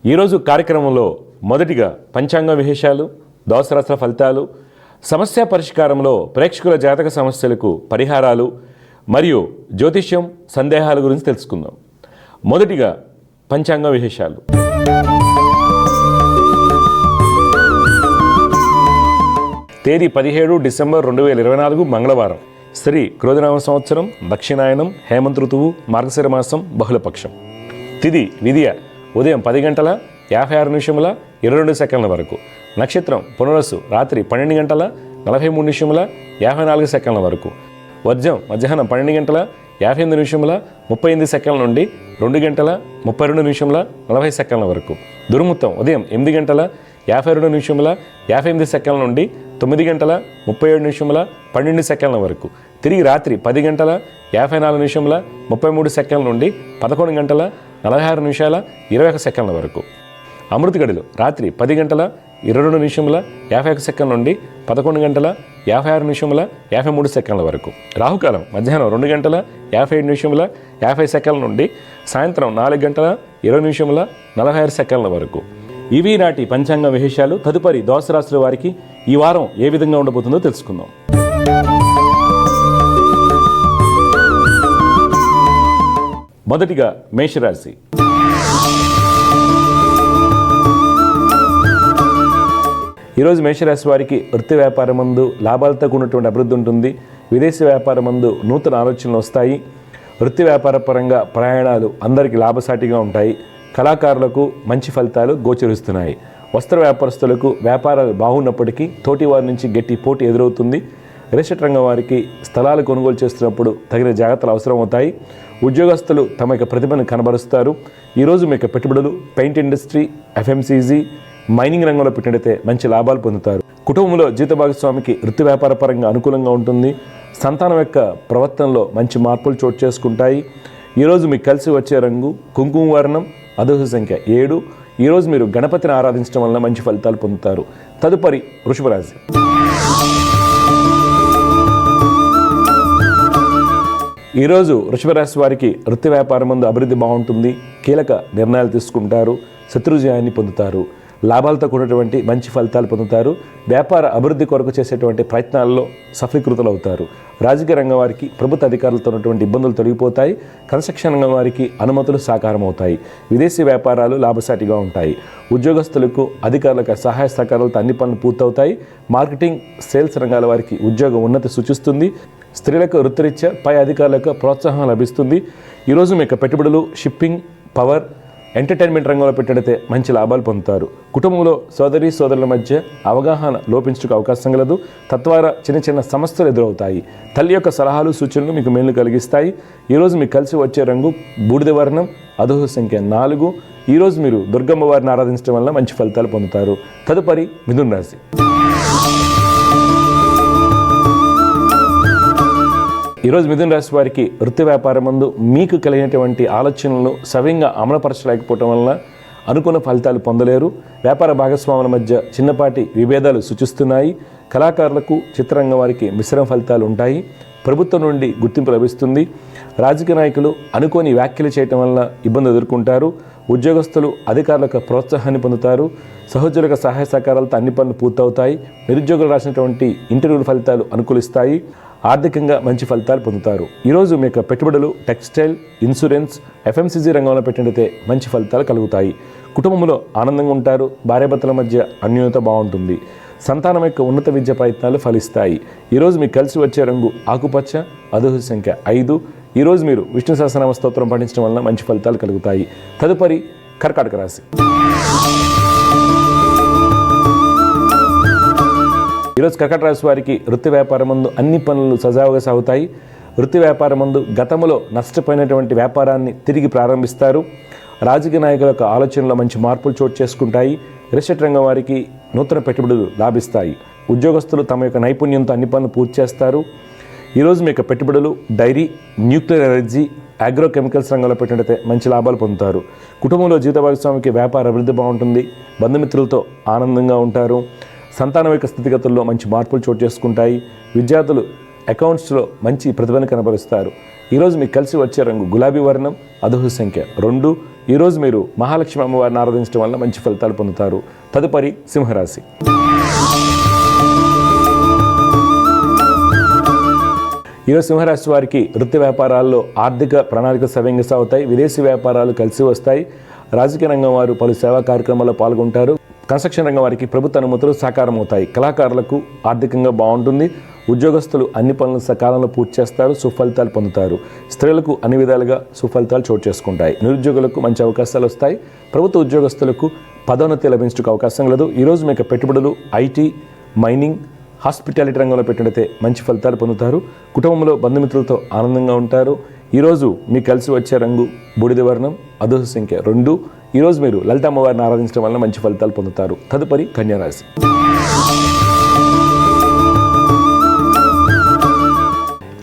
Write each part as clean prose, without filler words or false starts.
ఈరోజు కార్యక్రమంలో మొదటిగా పంచాంగ విశేషాలు, దోసరాశుల ఫలితాలు, సమస్య పరిష్కారంలో ప్రేక్షకుల జాతక సమస్యలకు పరిహారాలు మరియు జ్యోతిష్యం సందేహాల గురించి తెలుసుకుందాం. మొదటిగా పంచాంగ విశేషాలు. తేదీ 17 డిసెంబర్ 2024 మంగళవారం. శ్రీ క్రోధనామ సంవత్సరం, దక్షిణాయనం, హేమంత్ ఋతువు, మార్గశిర మాసం, బహుళపక్షం. తిథి విదియ ఉదయం 10 గంటల 56 నిమిషముల 22 సెకండ్ల వరకు. నక్షత్రం పునరస్సు రాత్రి 12 గంటల 43 నిమిషముల 54 సెకండ్ల వరకు. వర్జం మధ్యాహ్నం 12 గంటల 58 నిమిషముల 38 సెకండ్ల నుండి 2 గంటల 32 నిమిషముల 40 సెకండ్ల వరకు. దుర్ముహూర్తం ఉదయం 8 గంటల 52 నిమిషముల 58 సెకండ్ల నుండి 9 గంటల 37 నిమిషముల 12 సెకండ్ల వరకు. తిరిగి రాత్రి 10 గంటల 54 నిమిషముల 33 సెకండ్ల నుండి 11 గంటల 46 నిమిషాల 21 సెకండ్ల వరకు. అమృత గడిలో రాత్రి 10 గంటల 22 నిమిషముల 51 సెకండ్ల నుండి 11 గంటల 56 నిమిషముల 53 సెకండ్ల వరకు. రాహుకాలం మధ్యాహ్నం 2 గంటల 57 నిమిషముల 50 సెకండ్ల నుండి సాయంత్రం 4 గంటల 20 నిమిషముల 46 సెకండ్ల వరకు. ఇవి నాటి పంచాంగ విశేషాలు. తదుపరి దోసరాశుల వారికి ఈ వారం ఏ విధంగా ఉండబోతుందో తెలుసుకుందాం. మొదటిగా మేషరాశి. ఈరోజు మేషరాశి వారికి వృత్తి వ్యాపారం మందు లాభాలతో కూడినటువంటి అభివృద్ధి ఉంటుంది. విదేశీ వ్యాపారం మందు నూతన ఆలోచనలు వస్తాయి. వృత్తి వ్యాపార పరంగా ప్రయాణాలు అందరికీ లాభసాటిగా ఉంటాయి. కళాకారులకు మంచి ఫలితాలు గోచరిస్తున్నాయి. వస్త్ర వ్యాపారస్తులకు వ్యాపారాలు బాగున్నప్పటికీ తోటి వారి నుంచి గట్టి పోటీ ఎదురవుతుంది. రియల్ ఎస్టేట్ రంగం వారికి స్థలాలు కొనుగోలు చేస్తున్నప్పుడు తగిన జాగ్రత్తలు అవసరం అవుతాయి. ఉద్యోగస్తులు తమ యొక్క ప్రతిభను కనబరుస్తారు. ఈరోజు మీ యొక్క పెట్టుబడులు పెయింట్ ఇండస్ట్రీ, FMCG, మైనింగ్ రంగంలో పెట్టినట్లయితే మంచి లాభాలు పొందుతారు. కుటుంబంలో జీవిత భాగస్వామికి వృత్తి వ్యాపార పరంగా అనుకూలంగా ఉంటుంది. సంతానం యొక్క ప్రవర్తనలో మంచి మార్పులు చోటు చేసుకుంటాయి. ఈరోజు మీకు కలిసి వచ్చే రంగు కుంకుమ వర్ణం, అదృష్ట సంఖ్య 7. ఈరోజు మీరు గణపతిని ఆరాధించడం వలన మంచి ఫలితాలు పొందుతారు. తదుపరి వృషభ రాశి. ఈరోజు వృషభ రాశి వారికి వృత్తి వ్యాపారం ముందు అభివృద్ధి బాగుంటుంది. కీలక నిర్ణయాలు తీసుకుంటారు. శత్రుజయాన్ని పొందుతారు. లాభాలతో కూడినటువంటి మంచి ఫలితాలు పొందుతారు. వ్యాపార అభివృద్ధి కొరకు చేసేటువంటి ప్రయత్నాల్లో సఫలీకృతులు అవుతారు. రాజకీయ రంగం వారికి ప్రభుత్వ అధికారులతో ఉన్నటువంటి ఇబ్బందులు తొలగిపోతాయి. కన్స్ట్రక్షన్ రంగం వారికి అనుమతులు సాకారం అవుతాయి. విదేశీ వ్యాపారాలు లాభసాటిగా ఉంటాయి. ఉద్యోగస్తులకు అధికారులకు సహాయ సహకారాలతో అన్ని పనులు పూర్తవుతాయి. మార్కెటింగ్, సేల్స్ రంగాల వారికి ఉద్యోగ ఉన్నతి సూచిస్తుంది. స్త్రీలకు వృత్తిరీత్యా పై అధికారులకు ప్రోత్సాహం లభిస్తుంది. ఈరోజు మీ యొక్క పెట్టుబడులు షిప్పింగ్, పవర్, ఎంటర్టైన్మెంట్ రంగంలో పెట్టినట్లయితే మంచి లాభాలు పొందుతారు. కుటుంబంలో సోదరుల మధ్య అవగాహన లోపించడానికి అవకాశం కలదు. తద్వారా చిన్న చిన్న సమస్యలు ఎదురవుతాయి. తల్లి యొక్క సలహాలు, సూచనలు మీకు మేలు కలిగిస్తాయి. ఈరోజు మీకు కలిసి వచ్చే రంగు బూడిద వర్ణం, అదృష్ట సంఖ్య 4. ఈరోజు మీరు దుర్గమ్మ వారిని ఆరాధించడం వల్ల మంచి ఫలితాలు పొందుతారు. తదుపరి మిథున రాశి. ఈరోజు మిథున రాశి వారికి వృత్తి వ్యాపారం ముందు మీకు కలిగినటువంటి ఆలోచనలను సవ్యంగా అమలుపరచలేకపోవటం వలన అనుకున్న ఫలితాలు పొందలేరు. వ్యాపార భాగస్వాముల మధ్య చిన్నపాటి విభేదాలు సూచిస్తున్నాయి. కళాకారులకు, చిత్రరంగం వారికి మిశ్రమ ఫలితాలు ఉంటాయి. ప్రభుత్వం నుండి గుర్తింపు లభిస్తుంది. రాజకీయ నాయకులు అనుకోని వ్యాఖ్యలు చేయటం వలన ఇబ్బంది ఎదుర్కొంటారు. ఉద్యోగస్తులు అధికారులకు ప్రోత్సాహాన్ని పొందుతారు. సహోద్యోగుల సహాయ సహకారాలతో అన్ని పనులు పూర్తవుతాయి. నిరుద్యోగులు రాసినటువంటి ఇంటర్వ్యూల ఫలితాలు అనుకూలిస్తాయి. ఆర్థికంగా మంచి ఫలితాలు పొందుతారు. ఈరోజు మీ యొక్క పెట్టుబడులు టెక్స్టైల్, ఇన్సూరెన్స్, FMCG రంగంలో పెట్టినట్లయితే మంచి ఫలితాలు కలుగుతాయి. కుటుంబంలో ఆనందంగా ఉంటారు. భార్యాభర్తల మధ్య అన్యోన్యత బాగుంటుంది. సంతానం యొక్క ఉన్నత విద్య ప్రయత్నాలు ఫలిస్తాయి. ఈరోజు మీకు కలిసి వచ్చే రంగు ఆకుపచ్చ, అదృష్ట సంఖ్య 5. ఈరోజు మీరు విష్ణు సహస్రనామ స్తోత్రం పఠించడం వలన మంచి ఫలితాలు కలుగుతాయి. తదుపరి కర్కాటక రాశి. ఈరోజు కర్కాటక రాశి వారికి వృత్తి వ్యాపారం ముందు అన్ని పనులు సజావుగా సాగుతాయి. వృత్తి వ్యాపారం ముందు గతంలో నష్టపోయినటువంటి వ్యాపారాన్ని తిరిగి ప్రారంభిస్తారు. రాజకీయ నాయకుల యొక్క ఆలోచనలో మంచి మార్పులు చోటు చేసుకుంటాయి. రియల్ ఎస్టేట్ రంగం వారికి నూతన పెట్టుబడులు లాభిస్తాయి. ఉద్యోగస్తులు తమ యొక్క నైపుణ్యంతో అన్ని పనులు పూర్తి చేస్తారు. ఈరోజు మీ యొక్క పెట్టుబడులు డైరీ, న్యూక్లియర్ ఎనర్జీ, అగ్రోకెమికల్స్ రంగంలో పెట్టినట్లయితే మంచి లాభాలు పొందుతారు. కుటుంబంలో జీవిత భాగస్వామికి వ్యాపార అభివృద్ధి బాగుంటుంది. బంధుమిత్రులతో ఆనందంగా ఉంటారు. సంతానం యొక్క స్థితిగతుల్లో మంచి మార్పులు చోటు చేసుకుంటాయి. విద్యార్థులు అకౌంట్స్లో మంచి ప్రతిభను కనబరుస్తారు. ఈరోజు మీకు కలిసి వచ్చే రంగు గులాబీ వర్ణం, అదృష్ట సంఖ్య 2. ఈరోజు మీరు మహాలక్ష్మి అమ్మవారిని ఆరాధించడం వల్ల మంచి ఫలితాలు పొందుతారు. తదుపరి సింహరాశి. ఈరోజు సింహరాశి వారికి వృత్తి వ్యాపారాల్లో ఆర్థిక ప్రణాళిక సవ్యంగా సాగుతాయి. విదేశీ వ్యాపారాలు కలిసి వస్తాయి. రాజకీయ రంగం వారు పలు సేవా కార్యక్రమాల్లో పాల్గొంటారు. కన్స్ట్రక్షన్ రంగం వారికి ప్రభుత్వ అనుమతులు సాకారం అవుతాయి. కళాకారులకు ఆర్థికంగా బాగుంటుంది. ఉద్యోగస్తులు అన్ని పనులను సకాలంలో పూర్తి చేస్తారు, సుఫలితాలు పొందుతారు. స్త్రీలకు అన్ని విధాలుగా సుఫలితాలు చోటు చేసుకుంటాయి. నిరుద్యోగులకు మంచి అవకాశాలు వస్తాయి. ప్రభుత్వ ఉద్యోగస్తులకు పదోన్నతి లభించడానికి అవకాశం లేదు. ఈరోజు మీకు పెట్టుబడులు ఐటీ, మైనింగ్, హాస్పిటాలిటీ రంగంలో పెట్టినట్లయితే మంచి ఫలితాలు పొందుతారు. కుటుంబంలో బంధుమిత్రులతో ఆనందంగా ఉంటారు. ఈరోజు మీకు కలిసి వచ్చే రంగు బూడిద వర్ణం, అదృష్ట సంఖ్య 2. ఈరోజు మీరు లలిత అమ్మవారిని ఆరాధించడం వల్ల మంచి ఫలితాలు పొందుతారు. తదుపరి కన్యారాశి.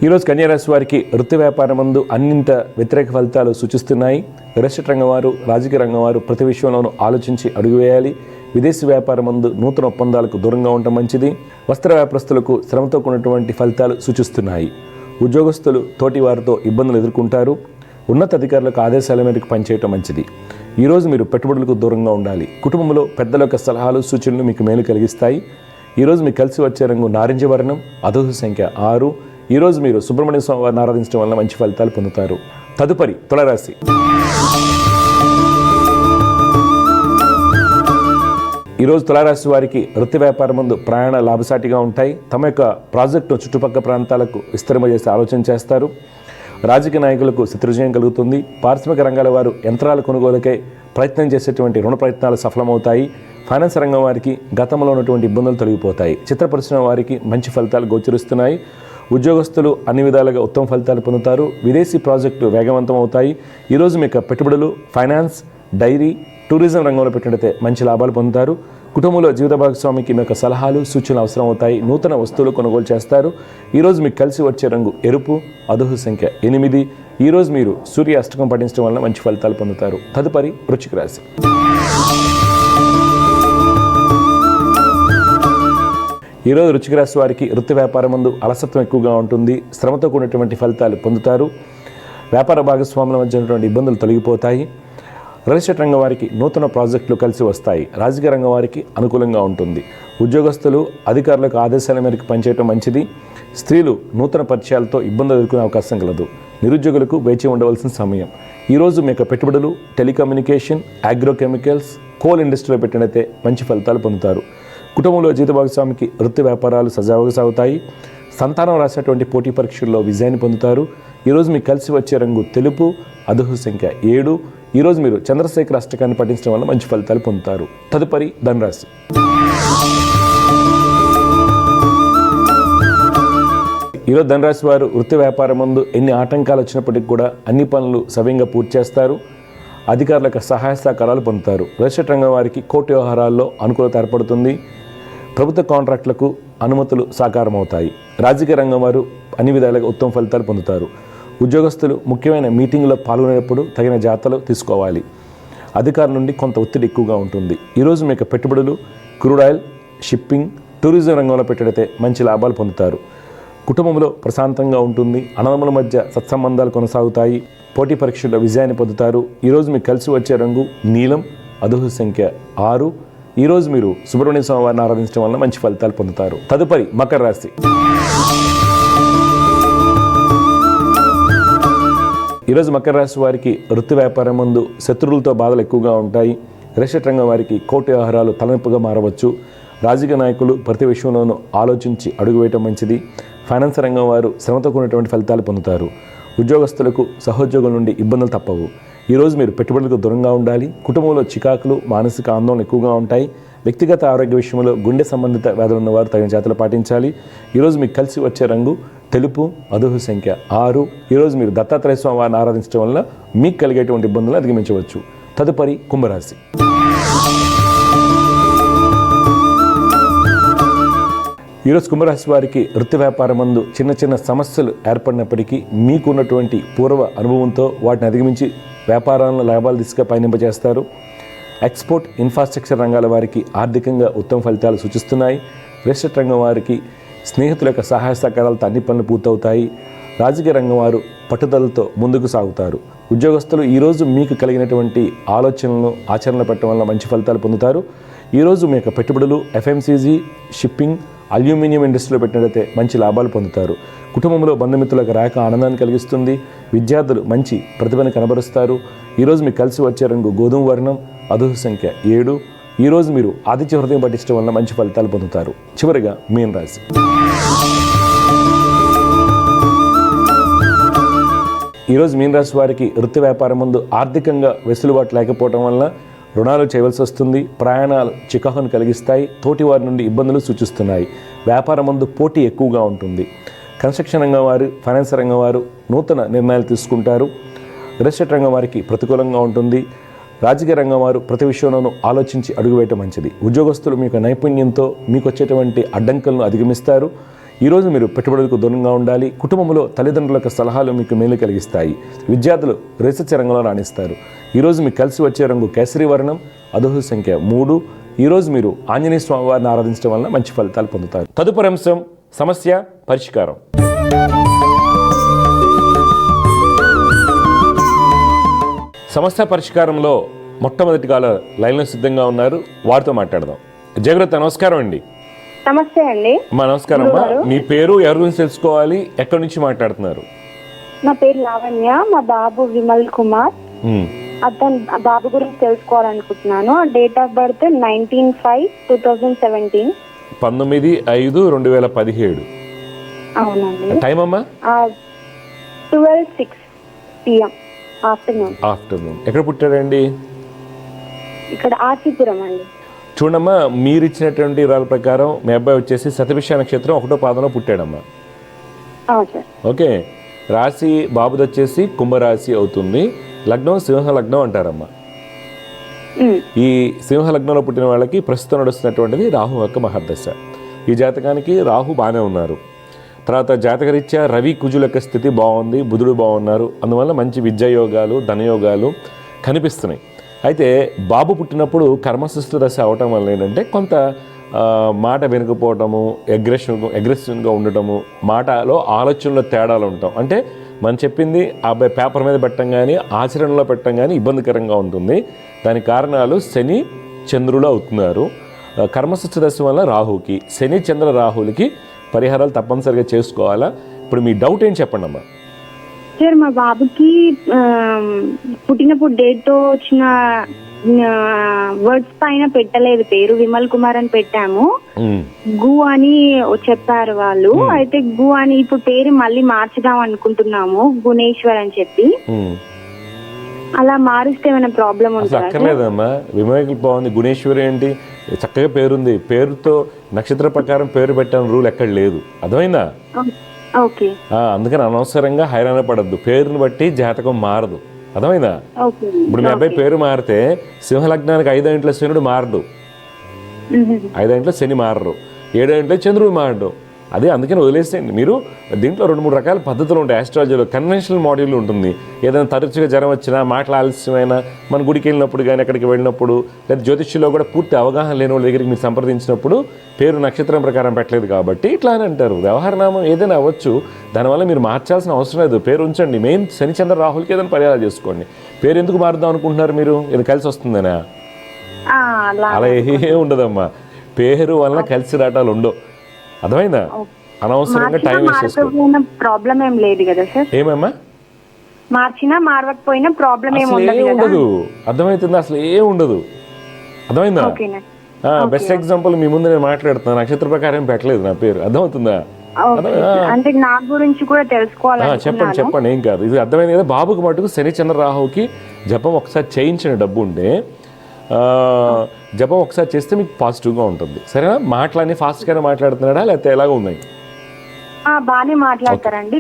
ఈరోజు కన్యారాశి వారికి వృత్తి వ్యాపారం ముందు అన్నింట వ్యతిరేక ఫలితాలు సూచిస్తున్నాయి. రియల్ రంగం వారు, రాజకీయ రంగం వారు ప్రతి విషయంలోనూ ఆలోచించి అడుగు వేయాలి. విదేశీ వ్యాపారం ముందు నూతన ఒప్పందాలకు దూరంగా ఉండటం మంచిది. వస్త్ర వ్యాపారస్తులకు శ్రమతో కూడినటువంటి ఫలితాలు సూచిస్తున్నాయి. ఉద్యోగస్తులు తోటి వారితో ఇబ్బందులు ఎదుర్కొంటారు. ఉన్నత అధికారులకు ఆదేశాల మేరకు పనిచేయటం మంచిది. ఈరోజు మీరు పెట్టుబడులకు దూరంగా ఉండాలి. కుటుంబంలో పెద్దల యొక్క సలహాలు, సూచనలు మీకు మేలు కలిగిస్తాయి. ఈరోజు మీకు కలిసి వచ్చే రంగు నారింజ వర్ణం, అదృష్ట సంఖ్య 6. ఈరోజు మీరు సుబ్రహ్మణ్య స్వామి వారిని ఆరాధించడం వల్ల మంచి ఫలితాలు పొందుతారు. తదుపరి తులారాశి. ఈరోజు తులారాశి వారికి వృత్తి వ్యాపారం ముందు ప్రయాణ లాభసాటిగా ఉంటాయి. తమ యొక్క ప్రాజెక్టును చుట్టుపక్కల ప్రాంతాలకు విస్తరింపజేసి ఆలోచన చేస్తారు. రాజకీయ నాయకులకు శత్రుజయం కలుగుతుంది. పారిశ్రామిక రంగాల వారు యంత్రాల కొనుగోలుకై ప్రయత్నం చేసేటువంటి రుణ ప్రయత్నాలు సఫలమవుతాయి. ఫైనాన్స్ రంగం వారికి గతంలో ఉన్నటువంటి ఇబ్బందులు తొలగిపోతాయి. చిత్ర పరిశ్రమ వారికి మంచి ఫలితాలు గోచరిస్తున్నాయి. ఉద్యోగస్తులు అన్ని విధాలుగా ఉత్తమ ఫలితాలు పొందుతారు. విదేశీ ప్రాజెక్టులు వేగవంతం అవుతాయి. ఈరోజు మీకు పెట్టుబడులు ఫైనాన్స్, డైరీ, టూరిజం రంగంలో పెట్టినట్లయితే మంచి లాభాలు పొందుతారు. కుటుంబంలో జీవిత భాగస్వామికి మీ యొక్క సలహాలు, సూచనలు అవసరం అవుతాయి. నూతన వస్తువులు కొనుగోలు చేస్తారు. ఈరోజు మీకు కలిసి వచ్చే రంగు ఎరుపు, అదృష్ట సంఖ్య 8. ఈరోజు మీరు సూర్య అష్టకం పఠించడం వల్ల మంచి ఫలితాలు పొందుతారు. తదుపరి వృశ్చిక రాశి. ఈరోజు వృశ్చిక రాశి వారికి వృత్తి వ్యాపారం ముందు అలసత్వం ఎక్కువగా ఉంటుంది. శ్రమతో కూడినటువంటి ఫలితాలు పొందుతారు. వ్యాపార భాగస్వాముల మధ్య ఉన్నటువంటి ఇబ్బందులు తొలగిపోతాయి. రియల్ ఎస్టేట్ రంగం వారికి నూతన ప్రాజెక్టులు కలిసి వస్తాయి. రాజకీయ రంగం వారికి అనుకూలంగా ఉంటుంది. ఉద్యోగస్తులు అధికారులకు ఆదేశాల మేరకు పనిచేయడం మంచిది. స్త్రీలు నూతన పరిచయాలతో ఇబ్బందులు ఎదుర్కొనే అవకాశం కలదు. నిరుద్యోగులకు వేచి ఉండవలసిన సమయం. ఈరోజు మీకు పెట్టుబడులు టెలికమ్యూనికేషన్, అగ్రోకెమికల్స్, కోల్ ఇండస్ట్రీలో పెట్టినైతే మంచి ఫలితాలు పొందుతారు. కుటుంబంలో జీవిత భాగస్వామికి వృత్తి వ్యాపారాలు సజావుగా సాగుతాయి. సంతానం రాసేటువంటి పోటీ పరీక్షల్లో విజయాన్ని పొందుతారు. ఈరోజు మీకు కలిసి వచ్చే రంగు తెలుపు, అదృష్ట సంఖ్య 7. ఈరోజు మీరు చంద్రశేఖర అష్టకాన్ని పఠించడం వల్ల మంచి ఫలితాలు పొందుతారు. తదుపరి ధనురాశి. ఈరోజు ధనురాశి వారు వృత్తి వ్యాపారం ముందు ఎన్ని ఆటంకాలు వచ్చినప్పటికీ కూడా అన్ని పనులు సవ్యంగా పూర్తి చేస్తారు. అధికారులకు సహాయ సహకారాలు పొందుతారు. రియల్ ఎస్టేట్ రంగం వారికి కోర్టు వ్యవహారాల్లో అనుకూలత ఏర్పడుతుంది. ప్రభుత్వ కాంట్రాక్టులకు అనుమతులు సాకారం అవుతాయి. రాజకీయ రంగం వారు అన్ని విధాలుగా ఉత్తమ ఫలితాలు పొందుతారు. ఉద్యోగస్తులు ముఖ్యమైన మీటింగ్లో పాల్గొనేటప్పుడు తగిన జాగ్రత్తలు తీసుకోవాలి. అధికారుల నుండి కొంత ఒత్తిడి ఎక్కువగా ఉంటుంది. ఈరోజు మీకు పెట్టుబడులు క్రూడ్ ఆయిల్, షిప్పింగ్, టూరిజం రంగంలో పెట్టినైతే మంచి లాభాలు పొందుతారు. కుటుంబంలో ప్రశాంతంగా ఉంటుంది. అన్నదమ్ముల మధ్య సత్సంబంధాలు కొనసాగుతాయి. పోటీ పరీక్షల్లో విజయాన్ని పొందుతారు. ఈరోజు మీకు కలిసి వచ్చే రంగు నీలం, అదృష్ట సంఖ్య 6. ఈరోజు మీరు సుబ్రహ్మణ్య స్వామి వారిని ఆరాధించడం వల్ల మంచి ఫలితాలు పొందుతారు. తదుపరి మకర రాశి. ఈరోజు మకర రాశి వారికి వృత్తి వ్యాపారం ముందు శత్రువులతో బాధలు ఎక్కువగా ఉంటాయి. రియల్ ఎస్టేట్ రంగం వారికి కోర్టు వ్యవహారాలు తలనొప్పిగా మారవచ్చు. రాజకీయ నాయకులు ప్రతి విషయంలోనూ ఆలోచించి అడుగు వేయటం మంచిది. ఫైనాన్స్ రంగం వారు శ్రమతో కూడినటువంటి ఫలితాలు పొందుతారు. ఉద్యోగస్తులకు సహోద్యోగుల నుండి ఇబ్బందులు తప్పవు. ఈరోజు మీరు పెట్టుబడులకు దూరంగా ఉండాలి. కుటుంబంలో చికాకులు, మానసిక ఆందోళన ఎక్కువగా ఉంటాయి. వ్యక్తిగత ఆరోగ్య విషయంలో గుండె సంబంధిత వ్యాధులు ఉన్నవారు తగిన జాగ్రత్తలు పాటించాలి. ఈరోజు మీకు కలిసి వచ్చే రంగు తెలుపు, అదృష్ట సంఖ్య 6. ఈరోజు మీరు దత్తాత్రేయ స్వామి వారిని ఆరాధించడం వల్ల మీకు కలిగేటువంటి ఇబ్బందులను అధిగమించవచ్చు. తదుపరి కుంభరాశి. ఈరోజు కుంభరాశి వారికి వృత్తి వ్యాపారం ముందు చిన్న చిన్న సమస్యలు ఏర్పడినప్పటికీ మీకున్నటువంటి పూర్వ అనుభవంతో వాటిని అధిగమించి వ్యాపారాలను లాభాలు దిశగా పయనింపజేస్తారు. ఎక్స్పోర్ట్, ఇన్ఫ్రాస్ట్రక్చర్ రంగాల వారికి ఆర్థికంగా ఉత్తమ ఫలితాలు సూచిస్తున్నాయి. రియల్ ఎస్టేట్ రంగం వారికి స్నేహితుల యొక్క సహాయ సహకారాలతో అన్ని పనులు పూర్తవుతాయి. రాజకీయ రంగం వారు పట్టుదలతో ముందుకు సాగుతారు. ఉద్యోగస్తులు ఈరోజు మీకు కలిగినటువంటి ఆలోచనలను ఆచరణలో పెట్టడం వల్ల మంచి ఫలితాలు పొందుతారు. ఈరోజు మీ యొక్క పెట్టుబడులు ఎఫ్ఎంసీజీ, షిప్పింగ్, అల్యూమినియం ఇండస్ట్రీలో పెట్టినట్లయితే మంచి లాభాలు పొందుతారు. కుటుంబంలో బంధుమిత్రులకు రాక ఆనందాన్ని కలిగిస్తుంది. విద్యార్థులు మంచి ప్రతిభను కనబరుస్తారు. ఈరోజు మీకు కలిసి వచ్చే రంగు గోధుమ వర్ణం, అదృష్ట సంఖ్య 7. ఈరోజు మీరు ఆదిత్య హృదయం పఠించడం వల్ల మంచి ఫలితాలు పొందుతారు. చివరిగా మీన రాశి. ఈరోజు మీన రాశి వారికి వృత్తి వ్యాపారం ముందు ఆర్థికంగా వెసులుబాటు లేకపోవడం వల్ల రుణాలు చేయవలసి వస్తుంది. ప్రయాణాలు చికాకును కలిగిస్తాయి. తోటి వారి నుండి ఇబ్బందులు సూచిస్తున్నాయి. వ్యాపారం ముందు పోటీ ఎక్కువగా ఉంటుంది. కన్స్ట్రక్షన్ రంగం వారు, ఫైనాన్స్ రంగం వారు నూతన నిర్ణయాలు తీసుకుంటారు. రియల్ ఎస్టేట్ రంగం వారికి ప్రతికూలంగా ఉంటుంది. రాజకీయ రంగం వారు ప్రతి విషయంలోనూ ఆలోచించి అడుగువేయటం మంచిది. ఉద్యోగస్తులు మీ యొక్క నైపుణ్యంతో మీకు వచ్చేటువంటి అడ్డంకులను అధిగమిస్తారు. ఈరోజు మీరు పెట్టుబడులకు దూరంగా ఉండాలి. కుటుంబంలో తల్లిదండ్రుల యొక్క సలహాలు మీకు మేలు కలిగిస్తాయి. విద్యార్థులు రీసెర్చ్ రంగంలో రాణిస్తారు. ఈరోజు మీకు కలిసి వచ్చే రంగు కేసరి వర్ణం, అదృష్ట సంఖ్య 3. ఈరోజు మీరు ఆంజనేయ స్వామి వారిని ఆరాధించడం వల్ల మంచి ఫలితాలు పొందుతారు. తదుపరి అంశం సమస్య పరిష్కారం. సమస్య పరిష్కారంలో మొట్టమొదటి కాలర్ లైన్లో సిద్ధంగా ఉన్నారు. వారితో మాట్లాడదాం. జయగ్రత, నమస్కారం అండి. నమస్తే అండి. నమస్కారం అమ్మా. మీ పేరు, ఎవరి గురించి తెలుసుకోవాలి, ఎక్కడి నుంచి మాట్లాడుతున్నారు? నా పేరు లావణ్య. మా బాబు విమల్ కుమార్. అతను బాబు గురించి తెలుసుకోవాలనుకుంటున్నాను. Date of birth 19/5/2017. 19/5/2017. అవునండి. టైం అమ్మా? 12:06 PM ఆఫ్టర్నూన్. ఎక్కడ పుట్టాడండి? ఇక్కడ ఆసిపురం అండి. చూడమ్మా, మీరు ఇచ్చినటువంటి వివరాల ప్రకారం మీ అబ్బాయి వచ్చేసి శతభిష నక్షత్రం 1వ పాదంలో పుట్టాడమ్మా. ఓకే. రాశి బాబుది వచ్చేసి కుంభరాశి అవుతుంది. లగ్నం సింహ లగ్నం అంటారమ్మా. ఈ సింహ లగ్నంలో పుట్టిన వాళ్ళకి ప్రస్తుతం నడుస్తున్నటువంటిది రాహు యొక్క మహర్దశ. ఈ జాతకానికి రాహు బాగానే ఉన్నారు. తర్వాత జాతకరీత్యా రవి కుజుల యొక్క స్థితి బాగుంది, బుధుడు బాగున్నారు. అందువల్ల మంచి విద్యాయోగాలు, ధనయోగాలు కనిపిస్తున్నాయి. అయితే బాబు పుట్టినప్పుడు కర్మశిస్తు దశ అవటం వల్ల ఏంటంటే కొంత మాట వెనుకపోవటము, అగ్రెసివ్గా ఉండటము, మాటలో ఆలోచనలో తేడాలు ఉంటాం. అంటే మనం చెప్పింది ఆ అబ్బాయి పేపర్ మీద పెట్టడం కానీ ఆచరణలో పెట్టడం కానీ ఇబ్బందికరంగా ఉంటుంది. దానికి కారణాలు శని చంద్రులు అవుతున్నారు. కర్మశిస్తు దశ వల్ల రాహుకి, శని చంద్ర రాహులకి పరిహారాలు తప్పనిసరిగా చేసుకోవాలా. ఇప్పుడు మీ డౌట్ ఏం చెప్పండి అమ్మా. సార్, మా బాబుకి పుట్టినప్పుడు డేట్ తో వచ్చిన వర్డ్స్ పైన పెట్టలేదు పేరు. విమల్ కుమార్ అని పెట్టాము. గు అని చెప్పారు వాళ్ళు. అయితే గు అని ఇప్పుడు పేరు మళ్ళీ మార్చుదాం అనుకుంటున్నాము, గుణేశ్వర్ అని చెప్పి. అలా మారిస్తే ఏమైనా ప్రాబ్లం ఉంటుందా? అక్కర్లేదమ్మా, విమల్ బాగుంది. గుణేశ్వరి ఏంటి, చక్కగా పేరుంది. పేరుతో నక్షత్ర ప్రకారం పేరు పెట్టాలని రూల్ ఎక్కడ లేదు. అర్థమైందా? అందుకని అనవసరంగా హైరాణ పడద్దు. పేరుని బట్టి జాతకం మారదు. అర్థమైందా? ఇప్పుడు మీ అబ్బాయి పేరు మారితే సింహలగ్నానికి 5వ ఇంట్లో శనుడు మారడు, 5వ ఇంట్లో శని మారరు, 7వ ఇంట్లో చంద్రుడు మారడు. అదే అందుకని వదిలేసేయండి. మీరు దీంట్లో 2-3 రకాల పద్ధతులు ఉంటాయి. ఆస్ట్రాలజీలో కన్వెన్షనల్ మోడ్యూల్ ఉంటుంది. ఏదైనా తరచుగా జ్వరం వచ్చినా, మాటలు ఆలస్యమైన, మన గుడికి వెళ్ళినప్పుడు కానీ ఎక్కడికి వెళ్ళినప్పుడు, లేదా జ్యోతిష్యులో కూడా పూర్తి అవగాహన లేని వాళ్ళ దగ్గరికి మీరు సంప్రదించినప్పుడు పేరు నక్షత్రం ప్రకారం పెట్టలేదు కాబట్టి ఇట్లా అని అంటారు. వ్యవహారనామం ఏదైనా అవ్వచ్చు. దానివల్ల మీరు మార్చాల్సిన అవసరం లేదు. పేరు ఉంచండి. మెయిన్ శనిచంద్ర రాహులకి ఏదైనా పరిహారం చేసుకోండి. పేరు ఎందుకు మారుద్దాం అనుకుంటున్నారు మీరు? ఇది కలిసి వస్తుందనా? అలా ఏ ఉండదమ్మా. పేరు వల్ల కలిసి రావటాలు ఉండవు. అర్థమైందా? అనవసరంగా టైం వేస్ట్ చేసుకోండి. ప్రాబ్లం ఏం లేదు కదా సార్? ఏమమ్మా? మార్చినా మారవకపోయినా ప్రాబ్లం ఏం ఉండదు. అర్థమవుతుందా? అసలు ఏం ఉండదు. అర్థమైందా? బెస్ట్ ఎగ్జాంపుల్ మీ ముందు నేను మాట్లాడుతున్నాను. నక్షత్ర ప్రకారం పెట్టలేదు నా పేరు. అర్థమవుతుందా? అంటే నా గురించి కూడా తెలుసుకోవాలి. చెప్పండి. ఏం కాదు. ఇది అర్థమైంది కదా. బాబుకి మటుకు శని చంద్ర రాహుకి జపం ఒకసారి చేయించిన డబ్బు ఉంటే జపం ఒకసారి చేస్తే మీకు పాజిటివ్గా ఉంటుంది. సరేనా? మాటలన్నీ ఫాస్ట్గానే మాట్లాడుతున్నాడా లేకపోతే ఎలాగ ఉన్నాయి? బాగానే మాట్లాడతారండి.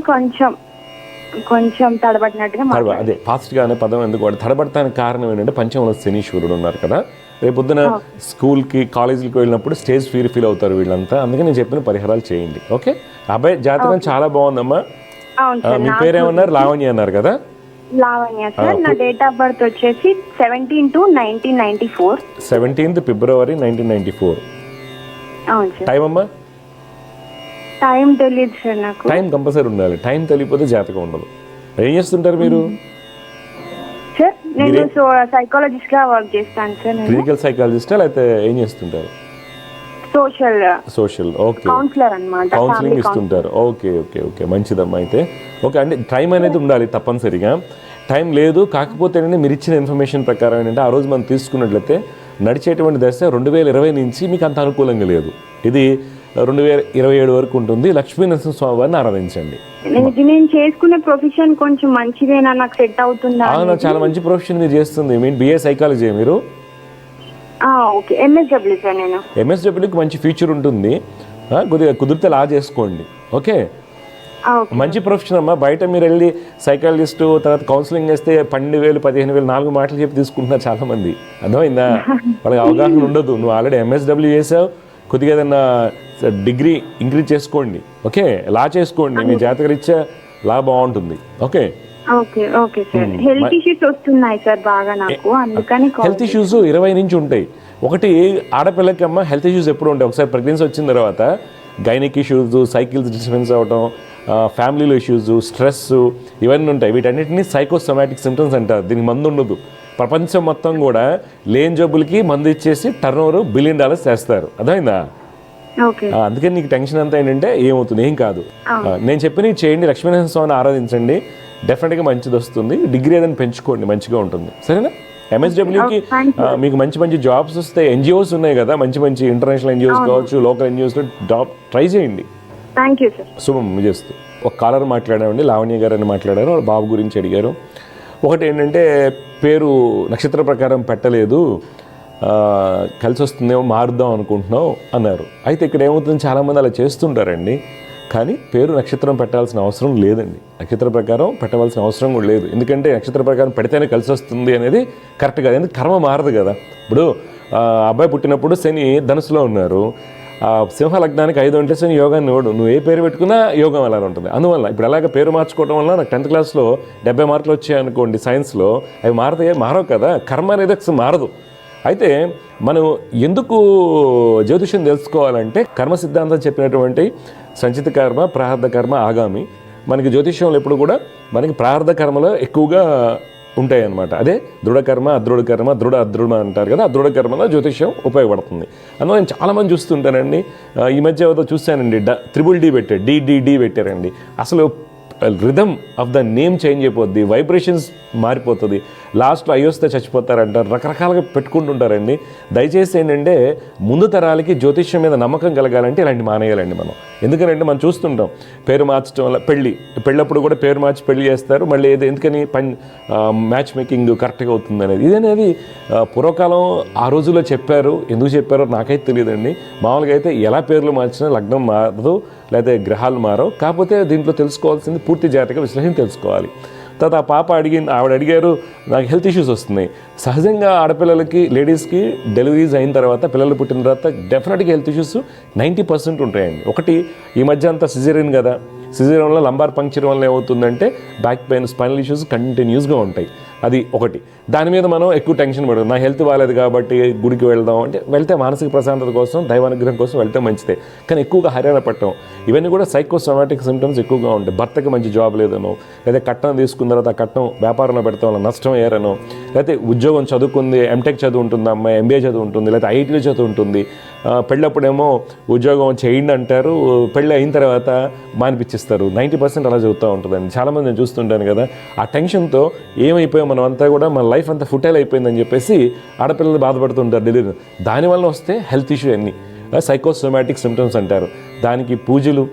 కొంచెం తడబడినట్టుగా. అదే ఫాస్ట్గా అనే పదం ఎందుకు వాడు తడబడటానికి కారణం ఏంటంటే పంచమంలో శనీశ్వరుడు ఉన్నారు కదా. రేపొద్దున స్కూల్కి, కాలేజీకి వెళ్ళినప్పుడు స్టేజ్ ఫీల్ అవుతారు వీళ్ళంతా. అందుకే నేను చెప్పిన పరిహారాలు చేయండి. ఓకే? అబ్బాయి జాతకం చాలా బాగుందమ్మా. మీ పేరేమన్నారు? లావణ్య అన్నారు కదా? లావణ్య సార్. నా డేట్ ఆఫ్ బర్త్ వచ్చేసి 17/2/1994. 17th February 1994. అవును సార్. టైం అమ్మా? టైం తెలియదు సార్ నాకు. టైం కంపల్సరీ ఉండాలి. టైం తెలియకపోతే జాతకం ఉండదు. ఏం చేస్తుంటారు మీరు? సార్ నేను సైకాలజిస్ట్ గా వర్క్ చేస్తాను సార్. నేను క్లినికల్ సైకాలజిస్టా లేకపోతే ఏం చేస్తుంటారు? సోషల్ ఓకే, కౌన్సిలర్ అన్నమాట. కౌన్సిలింగ్ ఇస్తుంటారు. ఓకే ఓకే ఓకే, మంచిదమ్మా. అయితే ఓకే, అంటే టైం అనేది ఉండాలి తప్పనిసరిగా. టైం లేదు, కాకపోతే ఏంటంటే మీరు ఇచ్చిన ఇన్ఫర్మేషన్ ప్రకారం ఏంటంటే ఆ రోజు మనం తీసుకున్నట్లయితే నడిచేటువంటి దశ 2020 నుంచి మీకు అంత అనుకూలంగా లేదు. ఇది 2027 వరకు ఉంటుంది. లక్ష్మీ నరసింహస్వామి వారిని ఆరాధించండి. నేను చేసుకునే ప్రొఫెషన్ కొంచెం మంచిదేనా, నాకు సెట్ అవుతుందా? చాలా మంచి ప్రొఫెషన్ మీరు చేస్తుంది. మీన్ BA సైకాలజీ మీరు? Okay, MSW sir. నేను MSWకి మంచి ఫ్యూచర్ ఉంటుంది. కొద్దిగా కుదిరితే లా చేసుకోండి. ఓకే, మంచి ప్రొఫెషన్ అమ్మా. బయట మీరు వెళ్ళి సైకాలజిస్టు తర్వాత కౌన్సిలింగ్ చేస్తే 12,000 15,000 4 మాటలు చెప్పి తీసుకుంటున్నారు చాలామంది. అర్థమైందా? వాళ్ళకి అవగాహన ఉండదు. నువ్వు ఆల్రెడీ MSW చేసావు, కొద్దిగా ఏదన్నా డిగ్రీ ఇంక్రీజ్ చేసుకోండి. ఓకే, లా చేసుకోండి. మీ జాతకరీత్యా లా బాగుంటుంది. Okay okay okay sir. Health issues వస్తున్నాయి సార్ బాగా నాకు, అందుకని. హెల్త్ ఇష్యూస్ 20 నుంచి ఉంటాయి. ఒకటి ఆడపిల్లకి అమ్మ హెల్త్ ఇష్యూస్ ఎప్పుడు ఉంటాయి? ఒకసారి ప్రెగ్నెన్సీ వచ్చిన తర్వాత గైనిక్ ఇష్యూస్, సైకిల్స్ డిస్టర్బెన్స్ అవ్వటం, ఫ్యామిలీలో ఇష్యూస్, స్ట్రెస్, ఇవన్నీ ఉంటాయి. వీటన్నిటిని సైకోసోమాటిక్ సిమ్టమ్స్ అంటారు. దీనికి మందు ఉండదు. ప్రపంచం మొత్తం కూడా లేని జబ్బులకి మందు ఇచ్చేసి టర్నోవర్ $1 బిలియన్ చేస్తారు. అర్థమైందా? అందుకని నీకు టెన్షన్ అంతా ఏంటంటే ఏమవుతుంది, ఏం కాదు. నేను చెప్పినవి చేయండి, లక్ష్మీనరసింహ స్వామిని ఆరాధించండి, డెఫినెట్గా మంచిది వస్తుంది. డిగ్రీ ఏదైనా పెంచుకోండి, మంచిగా ఉంటుంది. సరేనా? MSWకి మీకు మంచి మంచి జాబ్స్ వస్తాయి. NGOs ఉన్నాయి కదా, మంచి మంచి ఇంటర్నేషనల్ NGOs కావచ్చు, లోకల్ NGOస్లో జాబ్ ట్రై చేయండి. శుభం చేస్తూ. ఒక కాలర్ మాట్లాడామండి, లావణ్య గారు అని మాట్లాడారు. వాళ్ళ బాబు గురించి అడిగారు. ఒకటి ఏంటంటే పేరు నక్షత్ర ప్రకారం పెట్టలేదు, కలిసి వస్తుందేమో మారుద్దాం అనుకుంటున్నాం అన్నారు. అయితే ఇక్కడ ఏమవుతుంది, చాలామంది అలా చేస్తుంటారండి. కానీ పేరు నక్షత్రం పెట్టాల్సిన అవసరం లేదండి. నక్షత్ర ప్రకారం పెట్టవలసిన అవసరం కూడా లేదు. ఎందుకంటే నక్షత్ర ప్రకారం పెడితేనే కలిసి వస్తుంది అనేది కరెక్ట్ కాదు. ఎందుకంటే కర్మ మారదు కదా. ఇప్పుడు అబ్బాయి పుట్టినప్పుడు శని ధనుసులో ఉన్నారు, సింహ లగ్నానికి 5 అంటే శని యోగాన్ని ఇవ్వడు. నువ్వు ఏ పేరు పెట్టుకున్నా యోగం అలా ఉంటుంది. అందువల్ల ఇప్పుడు అలాగే పేరు మార్చుకోవడం వల్ల నాకు 10th క్లాస్లో 70 మార్కులు వచ్చాయనుకోండి సైన్స్లో, అవి మారతాయే? మారవు కదా. కర్మ అనేది అసలు మారదు. అయితే మనం ఎందుకు జ్యోతిష్యం తెలుసుకోవాలంటే కర్మ సిద్ధాంతం చెప్పినటువంటి సంచిత కర్మ, ప్రారంధ కర్మ, ఆగామి. మనకి జ్యోతిష్యంలో ఎప్పుడు కూడా మనకి ప్రారంధ కర్మలో ఎక్కువగా ఉంటాయి అన్నమాట. అదే దృఢకర్మ, అదృఢ కర్మ, దృఢ అదృఢ అంటారు కదా. అదృఢ కర్మలో జ్యోతిష్యం ఉపయోగపడుతుంది. అందువల్ల నేను చాలామంది చూస్తుంటానండి. ఈ మధ్య ఏదో చూశానండి, DDD పెట్టారు, DDD పెట్టారండి. అసలు rhythm of the name change అయిపోద్ది, వైబ్రేషన్స్ మారిపోతుంది, లాస్ట్లో అయ్యొస్తే చచ్చిపోతారంటారు, రకరకాలుగా పెట్టుకుంటుంటారండి. దయచేసి ఏంటంటే ముందు తరాలకి జ్యోతిష్యం మీద నమ్మకం కలగాలంటే ఇలాంటి మానేయాలండి మనం. ఎందుకంటే మనం చూస్తుంటాం పేరు మార్చడం వల్ల పెళ్ళప్పుడు కూడా పేరు మార్చి పెళ్లి చేస్తారు. మళ్ళీ ఎందుకని మ్యాచ్ మేకింగ్ కరెక్ట్గా అవుతుంది అనేది. ఇదనేది పూర్వకాలం ఆ రోజుల్లో చెప్పారు. ఎందుకు చెప్పారో నాకైతే తెలియదండి. మామూలుగా అయితే ఎలా పేర్లు మార్చినా లగ్నం మారదు, లేదా గ్రహాలు మారవు. కాకపోతే దీంట్లో తెలుసుకోవాల్సింది పూర్తి జాతక విశ్లేషణ తెలుసుకోవాలి. తర్వాత ఆ పాప ఆవిడ అడిగారు, నాకు హెల్త్ ఇష్యూస్ వస్తున్నాయి. సహజంగా ఆడపిల్లలకి, లేడీస్కి డెలివరీస్ అయిన తర్వాత, పిల్లలు పుట్టిన తర్వాత డెఫినెట్గా హెల్త్ ఇష్యూస్ 90% ఉంటాయండి. ఒకటి ఈ మధ్య అంతా సిజేరియన్ కదా, సిజేరియన్ వల్ల లంబార్ పంక్చర్ వల్ల ఏమవుతుందంటే బ్యాక్ పెయిన్, స్పైనల్ ఇష్యూస్ కంటిన్యూస్గా ఉంటాయి. అది ఒకటి. దాని మీద మనం ఎక్కువ టెన్షన్ పడదు. నా హెల్త్ బాగాలేదు కాబట్టి గుడికి వెళ్దాం అంటే వెళ్తే మానసిక ప్రశాంతత కోసం, దైవానుగ్రహం కోసం వెళ్తే మంచిదే. కానీ ఎక్కువగా హైరాణ పట్టడం, ఇవన్నీ కూడా సైకోసోమాటిక్ సిమ్టమ్స్ ఎక్కువగా ఉంటాయి. భర్తకి మంచి జాబ్ లేదనో, లేదా కట్నం తీసుకున్న తర్వాత ఆ కట్నం వ్యాపారంలో పెడతాం వల్ల నష్టం అయ్యారనో, లేకపోతే ఉద్యోగం చదువుకుంది, MTech చదువు ఉంటుంది అమ్మాయి, MBA చదువు ఉంటుంది, లేకపోతే IITలో చదువు ఉంటుంది, పెళ్ళప్పుడేమో ఉద్యోగం చేయండి అంటారు, పెళ్ళి అయిన తర్వాత మానిపించేస్తారు. 90% అలా చదువుతూ ఉంటుందండి. చాలామంది నేను చూస్తుంటాను కదా. ఆ టెన్షన్తో ఏమైపోయాం మనం అంతా కూడా, మన లైఫ్ అంతా ఫుటైల్ అయిపోయిందని చెప్పేసి ఆడపిల్లలు బాధపడుతుంటారు డెలివరీ. దానివల్ల వస్తే హెల్త్ ఇష్యూ అన్నీ సైకోసోమాటిక్ సిమ్టమ్స్ అంటారు. దానికి పూజలు,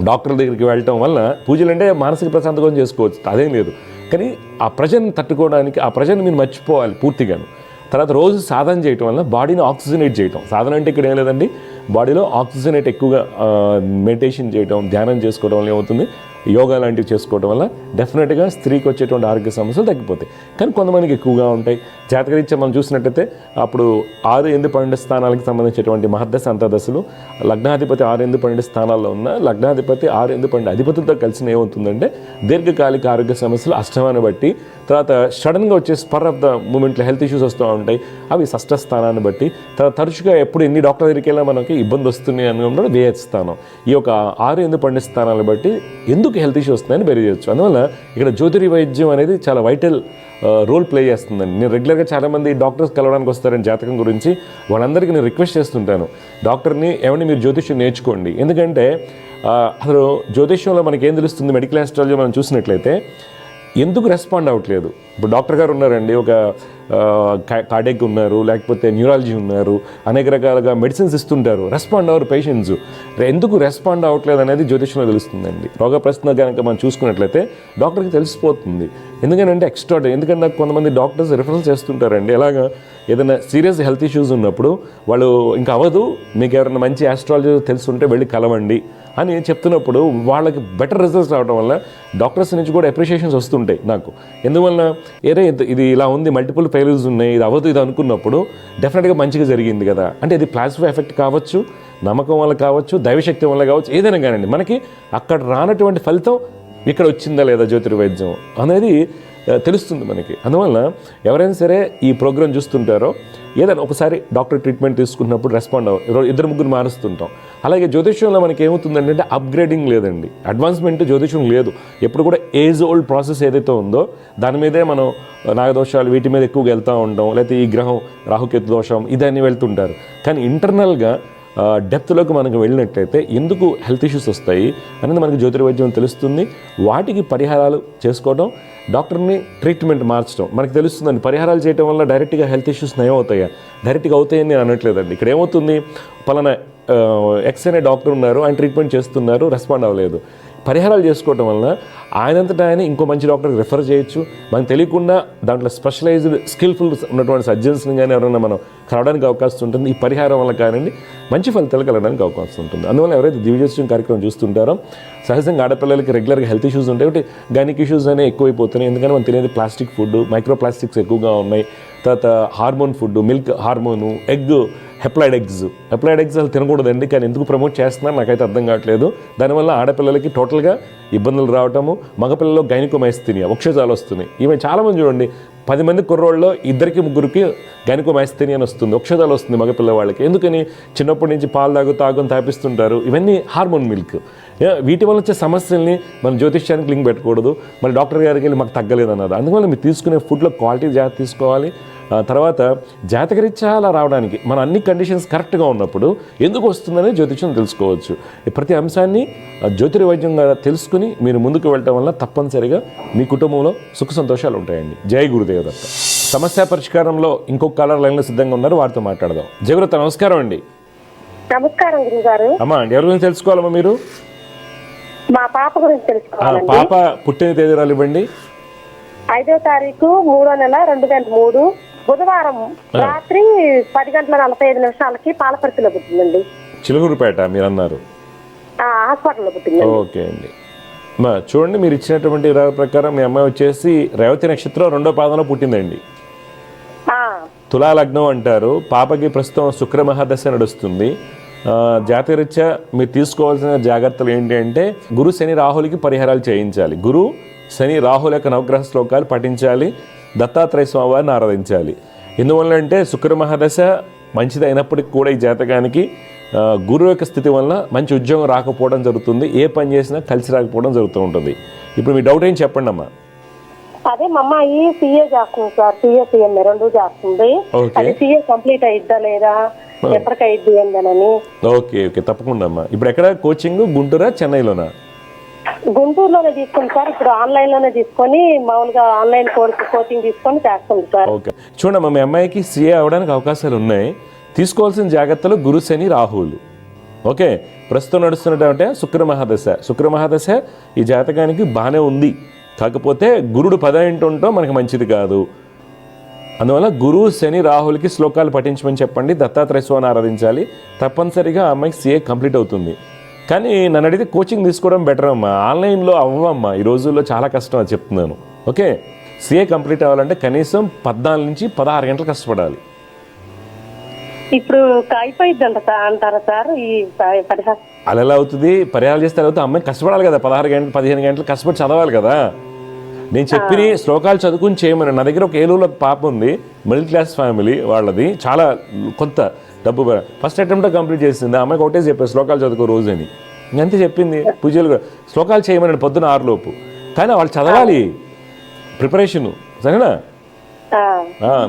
డాక్టర్ల దగ్గరికి వెళ్ళటం వల్ల, పూజలు అంటే మానసిక ప్రశాంతత కోసం చేసుకోవచ్చు, అదేం లేదు. కానీ ఆ ప్రెషర్ని తట్టుకోవడానికి, ఆ ప్రెషర్ని మీరు మర్చిపోవాలి పూర్తిగాను. తర్వాత రోజు సాధన చేయటం వల్ల బాడీని ఆక్సిజనేట్ చేయటం. సాధన అంటే ఇక్కడ ఏం లేదండి, బాడీలో ఆక్సిజనేట్ ఎక్కువగా మెడిటేషన్ చేయటం, ధ్యానం చేసుకోవడం వల్ల ఏమవుతుంది, యోగా లాంటివి చేసుకోవడం వల్ల డెఫినెట్గా స్త్రీకి వచ్చేటువంటి ఆరోగ్య సమస్యలు తగ్గిపోతాయి. కానీ కొంతమందికి ఎక్కువగా ఉంటాయి. జాతకరీత్యా మనం చూసినట్టయితే అప్పుడు 6, 8, 12 స్థానాలకు సంబంధించినటువంటి మహర్దశ అంతర్దశలు లగ్నాధిపతి 6, 8, 12 స్థానాల్లో ఉన్న లగ్నాధిపతి 6, 8, 12 అధిపతులతో కలిసి ఏమవుతుందంటే దీర్ఘకాలిక ఆరోగ్య సమస్యలు అష్టమాన్ని బట్టి, తర్వాత సడన్గా వచ్చే స్పర్ ఆఫ్ ద మూమెంట్లో హెల్త్ ఇష్యూస్ వస్తూ ఉంటాయి, అవి షష్ఠ స్థానాన్ని బట్టి, తర్వాత తరచుగా ఎప్పుడు ఎన్ని డాక్టర్ దగ్గరికి వెళ్ళినా మనకి ఇబ్బంది వస్తున్నాయి అనుకున్నప్పుడు వ్యయ స్థానం, ఈ యొక్క 6, 8, 12 స్థానాలను బట్టి ఎందుకు హెల్త్ ఇష్యూ వస్తున్నాయని బెరియచ్చు. అందువల్ల ఇక్కడ జ్యోతిర్య వైద్యం అనేది చాలా వైటల్ రోల్ ప్లే చేస్తుందండి. నేను రెగ్యులర్గా చాలామంది డాక్టర్స్ కలవడానికి వస్తారని జాతకం గురించి, వాళ్ళందరికీ నేను రిక్వెస్ట్ చేస్తుంటాను, డాక్టర్ని ఏమంటే మీరు జ్యోతిష్యం నేర్చుకోండి. ఎందుకంటే అసలు జ్యోతిష్యంలో మనకి ఏం తెలుస్తుంది, మెడికల్ ఆస్ట్రాలజీ మనం చూసినట్లయితే ఎందుకు రెస్పాండ్ అవ్వట్లేదు. ఇప్పుడు డాక్టర్ గారు ఉన్నారండి, ఒక కార్డియాక్ ఉన్నారు, లేకపోతే న్యూరాలజీ ఉన్నారు, అనేక రకాలుగా మెడిసిన్స్ ఇస్తుంటారు, రెస్పాండ్ అవ్వరు పేషెంట్స్. ఎందుకు రెస్పాండ్ అవ్వట్లేదు అనేది జ్యోతిష్యంలో తెలుస్తుందండి. రోగ ప్రశ్న కనుక మనం చూసుకున్నట్లయితే డాక్టర్కి తెలిసిపోతుంది. ఎందుకంటే ఎందుకంటే కొంతమంది డాక్టర్స్ రిఫరెన్స్ చేస్తుంటారండి, ఎలాగా ఏదైనా సీరియస్ హెల్త్ ఇష్యూస్ ఉన్నప్పుడు వాళ్ళు ఇంకా అవ్వదు, మీకు ఎవరైనా మంచి ఆస్ట్రాలజీ తెలుసుంటే వెళ్ళి కలవండి అని చెప్తున్నప్పుడు వాళ్ళకి బెటర్ రిజల్ట్స్ రావడం వల్ల డాక్టర్స్ నుంచి కూడా అప్రిషియేషన్స్ వస్తుంటాయి నాకు. ఎందువల్ల ఇది ఇలా ఉంది, మల్టిపుల్ ఫెయిల్యూర్స్ ఉన్నాయి, ఇది అవ్వదు ఇది అనుకున్నప్పుడు డెఫినెట్గా మంచిగా జరిగింది కదా. అంటే ఇది ప్లాసిబో ఎఫెక్ట్ కావచ్చు, నమ్మకం వల్ల కావచ్చు, దైవశక్తి వల్ల కావచ్చు, ఏదైనా కానివ్వండి, మనకి అక్కడ రానటువంటి ఫలితం ఇక్కడ వచ్చిందా లేదా జ్యోతిర్వైద్యం అనేది తెలుస్తుంది మనకి. అందువల్ల ఎవరైనా సరే ఈ ప్రోగ్రామ్ చూస్తుంటారో ఏదైనా ఒకసారి డాక్టర్ ట్రీట్మెంట్ తీసుకున్నప్పుడు రెస్పాండ్ అవ్వ 2-3 మారుస్తుంటాం. అలాగే జ్యోతిష్యంలో మనకి ఏమవుతుందంటే అప్గ్రేడింగ్ లేదండి, అడ్వాన్స్మెంట్ జ్యోతిష్యం లేదు. ఎప్పుడు కూడా ఏజ్ ఓల్డ్ ప్రాసెస్ ఏదైతే ఉందో దాని మీదే మనం నాగదోషాలు వీటి మీద ఎక్కువగా వెళ్తూ ఉంటాం, లేకపోతే ఈ గ్రహం రాహుకేతు దోషం ఇదన్నీ వెళ్తుంటారు. కానీ ఇంటర్నల్గా డెప్త్లోకి మనకు వెళ్ళినట్లయితే ఎందుకు హెల్త్ ఇష్యూస్ వస్తాయి అనేది మనకి జ్యోతిర్వైద్యం తెలుస్తుంది. వాటికి పరిహారాలు చేసుకోవడం, డాక్టర్ని ట్రీట్మెంట్ మార్చడం మనకు తెలుస్తుందండి. పరిహారాలు చేయడం వల్ల డైరెక్ట్గా హెల్త్ ఇష్యూస్ నయం అవుతాయా, డైరెక్ట్గా అవుతాయని నేను అనట్లేదండి. ఇక్కడ ఏమవుతుంది, పలానా ఎక్స్ అనే డాక్టర్ ఉన్నారు, ఆయన ట్రీట్మెంట్ చేస్తున్నారు, రెస్పాండ్ అవ్వలేదు. పరిహారాలు చేసుకోవడం వలన ఆయనంతటా ఆయన ఇంకో మంచి డాక్టర్కి రిఫర్ చేయొచ్చు. మనకు తెలియకుండా దాంట్లో స్పెషలైజ్డ్ స్కిల్ఫుల్ ఉన్నటువంటి సర్జన్స్ని కానీ ఎవరైనా మనం కలవడానికి అవకాశం ఉంటుంది. ఈ పరిహారం వల్ల కానివ్వండి మంచి ఫలితాలు కలగడానికి అవకాశం ఉంటుంది. అందువల్ల ఎవరైతే దివ్యజ్యోతిష్యం కార్యక్రమం చూస్తుంటారో సహజంగా ఆడపిల్లలకి రెగ్యులర్గా హెల్త్ ఇష్యూస్ ఉంటాయి, ఒకటి గైనిక్ ఇష్యూస్ అనేవి ఎక్కువైపోతున్నాయి. ఎందుకంటే మనం తినేది ప్లాస్టిక్ ఫుడ్, మైక్రో ప్లాస్టిక్స్ ఎక్కువగా ఉన్నాయి. తర్వాత hormone food, milk hormone, egg, haploid eggs అసలు తినకూడదండి, కానీ ఎందుకు ప్రమోట్ చేస్తున్నారు నాకైతే అర్థం కావట్లేదు. దానివల్ల ఆడపిల్లలకి టోటల్గా ఇబ్బందులు రావటము, మగపిల్లల్లో గైనికోమైస్థీనియా వక్షజాలు వస్తున్నాయి. ఈమె చాలామంది చూడండి 10 మంది కుర్రోళ్ళలో 2-3కి గైనికోమైస్థీనియా అని వస్తుంది, వక్షజాలు వస్తుంది మగపిల్ల వాళ్ళకి. ఎందుకని చిన్నప్పటి నుంచి పాలు తాగుని తాపిస్తుంటారు. ఇవన్నీ హార్మోన్ మిల్క్. వీటి వల్ల వచ్చే సమస్యల్ని మనం జ్యోతిష్యానికి లింక్ పెట్టకూడదు. మరి డాక్టర్ గారికి వెళ్ళి మాకు తగ్గలేదు అన్నారు. అందువల్ల మీరు తీసుకునే ఫుడ్లో క్వాలిటీ జాగ్రత్త తీసుకోవాలి. తర్వాత జాతకరీత్యా అలా రావడానికి మన అన్ని కండిషన్స్ కరెక్ట్గా ఉన్నప్పుడు ఎందుకు వస్తుందని జ్యోతిష్యం తెలుసుకోవచ్చు. ప్రతి అంశాన్ని జ్యోతిర్వైద్యంగా తెలుసుకుని మీరు ముందుకు వెళ్ళటం వల్ల తప్పనిసరిగా మీ కుటుంబంలో సుఖ సంతోషాలు ఉంటాయండి. జై గురుదేవ దత్త. సమస్య పరిష్కారంలో ఇంకొక కాలర్ లైన్లో సిద్ధంగా ఉన్నారు, వారితో మాట్లాడదాం. జయవ్రత నమస్కారం అండి. నమస్కారం గురుగారు. అమ్మా ఎవరి గురించి తెలుసుకోవాలమ్మా మీరు? మా పాప గురించి తెలుసుకోవాలి. పాప పుట్టిన తేదీరాలు ఇవ్వండి. 5వ తారీఖు 3వ నెల 2003 బుధవారం రాత్రి 10:45 పాలపర్తిలో పుట్టిందండి. చిలుకూరుపేట మీరు అన్నారు, హాస్పిటల్లో పుట్టింది. ఓకే అండి. చూడండి, మీరు ఇచ్చినటువంటి ఇరాల ప్రకారం మీ అమ్మాయి వచ్చేసి రేవతి నక్షత్రం 2వ పాదంలో పుట్టిందండి. తులా లగ్నం అంటారు. పాపకి ప్రస్తుతం శుక్ర మహాదశ నడుస్తుంది. జాతకరీత్యా మీరు తీసుకోవాల్సిన జాగ్రత్తలు ఏంటి అంటే గురు శని రాహులకి పరిహారాలు చేయించాలి. గురు శని రాహుల యొక్క నవగ్రహ శ్లోకాలు పఠించాలి. దత్తాత్రేయ స్వామివారిని ఆరాధించాలి. ఎందువల్ల అంటే శుక్ర మహాదశ మంచిది అయినప్పటికీ కూడా ఈ జాతకానికి గురువు యొక్క స్థితి వలన మంచి ఉద్యోగం రాకపోవడం జరుగుతుంది, ఏ పని చేసినా కలిసి రాకపోవడం జరుగుతూ ఉంటుంది. ఇప్పుడు మీ డౌట్ ఏం చెప్పండి అమ్మా. అదే మా అమ్మాయి సిఏ చేస్తుంది సార్, సిఏ రెండు చేస్తుంది. అది సిఏ కంప్లీట్ అయిద్దా లేదా, ఎప్పటికైద్ది ఏందనని. ఓకే ఓకే తప్పకుండా అమ్మా. ఇప్పుడు ఎక్కడ కోచింగ్, గుంటూరా చెన్నైలోనా? గుంటూరులోనే తీసుకుంది సార్. ఇప్పుడు ఆన్లైన్ లోనే తీసుకొని మామూలుగా ఆన్లైన్ కోచింగ్ తీసుకొని చేస్తుంది సార్. ఓకే చూడమ్మా, మీ అమ్మాయికి సిఏ అవడానికి అవకాశాలు ఉన్నాయి. తీసుకోవాల్సిన జాగ్రత్తలు గురు శని రాహులు. ఓకే, ప్రస్తుతం నడుస్తున్నట్టు శుక్ర మహాదశ ఈ జాతకానికి బాగానే ఉంది. కాకపోతే గురుడు 10 ఉండటం మనకి మంచిది కాదు. అందువల్ల గురువు శని రాహులకి శ్లోకాలు పఠించమని చెప్పండి. దత్తాత్రేయ స్వామిని ఆరాధించాలి. తప్పనిసరిగా ఆ అమ్మాయికి సిఏ కంప్లీట్ అవుతుంది. కానీ నన్ను అడిగితే కోచింగ్ తీసుకోవడం బెటర్ అమ్మా, ఆన్లైన్లో అవ్వమ్మా, ఈ రోజుల్లో చాలా కష్టం అది చెప్తున్నాను. ఓకే, సిఏ కంప్లీట్ అవ్వాలంటే కనీసం 14 నుంచి 16 గంటలు కష్టపడాలి. ఇప్పుడు అయిపోయింది అంటారా సార్ ఈ పరిహారం? అలా ఎలా అవుతుంది? పరిహారం చేస్తే ఎలా అవుతుంది? అమ్మాయి కష్టపడాలి కదా, 16 గంటలు 15 గంటలు కష్టపడి చదవాలి కదా. నేను చెప్పిన శ్లోకాలు చదువుకుని చేయమని. నా దగ్గర ఒక ఏలూరులో పాప ఉంది, మిడిల్ క్లాస్ ఫ్యామిలీ వాళ్ళది, చాలా కొంత డబ్బు ఫస్ట్ అటెంప్ట్ కంప్లీట్ చేసింది. ఆ అమ్మాయికి ఒకటే చెప్పారు, శ్లోకాలు చదువుకో రోజు అని. ఇంకంతే చెప్పింది. పూజలు కూడా శ్లోకాలు చేయమని పొద్దున 6 లోపు. కానీ వాళ్ళు చదవాలి, ప్రిపరేషను, సరేనా?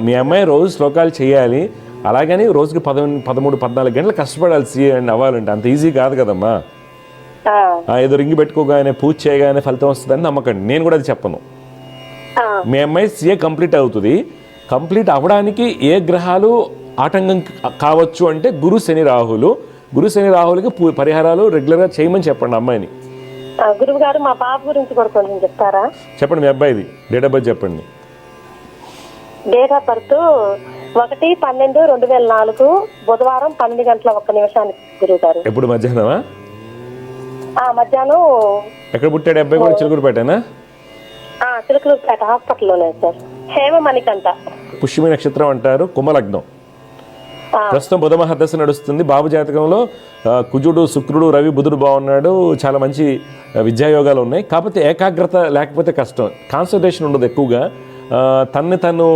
మీ అమ్మాయి రోజు శ్లోకాలు చేయాలి, అలాగని రోజుకి 13, 14 గంటలు కష్టపడాలి సీఏ అని అవ్వాలంటే. అంత ఈజీ కాదు కదమ్మా. ఏదో రింగి పెట్టుకోగానే పూజ చేయగానే ఫలితం వస్తుందని నమ్మకండి, నేను కూడా అది చెప్పను. మీ అమ్మాయి సీఏ కంప్లీట్ అవుతుంది. కంప్లీట్ అవ్వడానికి ఏ గ్రహాలు ఆటంకం కావచ్చు అంటే గురు శని రాహులు. గురు శని రాహులకి పరిహారాలు రెగ్యులర్గా చేయమని చెప్పండి అమ్మాయిని. గురువు గారు మా పాప గురించి కూడా కొంచెం చెప్తారా? చెప్పండి, మీ అబ్బాయిది డేట్ ఆఫ్ బర్త్ చెప్పండి. డేట్ ఆఫ్ బర్త్ 1/12/2004 బుధవారం 12:01 గురువు గారు. ఎప్పుడు మధ్యాహ్నమా? మధ్యాహ్నం. ఎక్కడ పుట్టాడు అబ్బాయి కూడా? చిలుకూరుపేటనా? చిలుకూరుపేట హాస్పిటల్లోనే సార్. హేమమణికంట. పుష్యమి నక్షత్రం అంటారు, కుంభలగ్నం. ప్రస్తుతం బుధ మహాదశ నడుస్తుంది. బాబు జాతకంలో కుజుడు, శుక్రుడు, రవి, బుధుడు బాగున్నాడు. చాలా మంచి విద్యాయోగాలు ఉన్నాయి. కాకపోతే ఏకాగ్రత లేకపోతే కష్టం, కాన్సన్ట్రేషన్ ఉండదు ఎక్కువగా. తను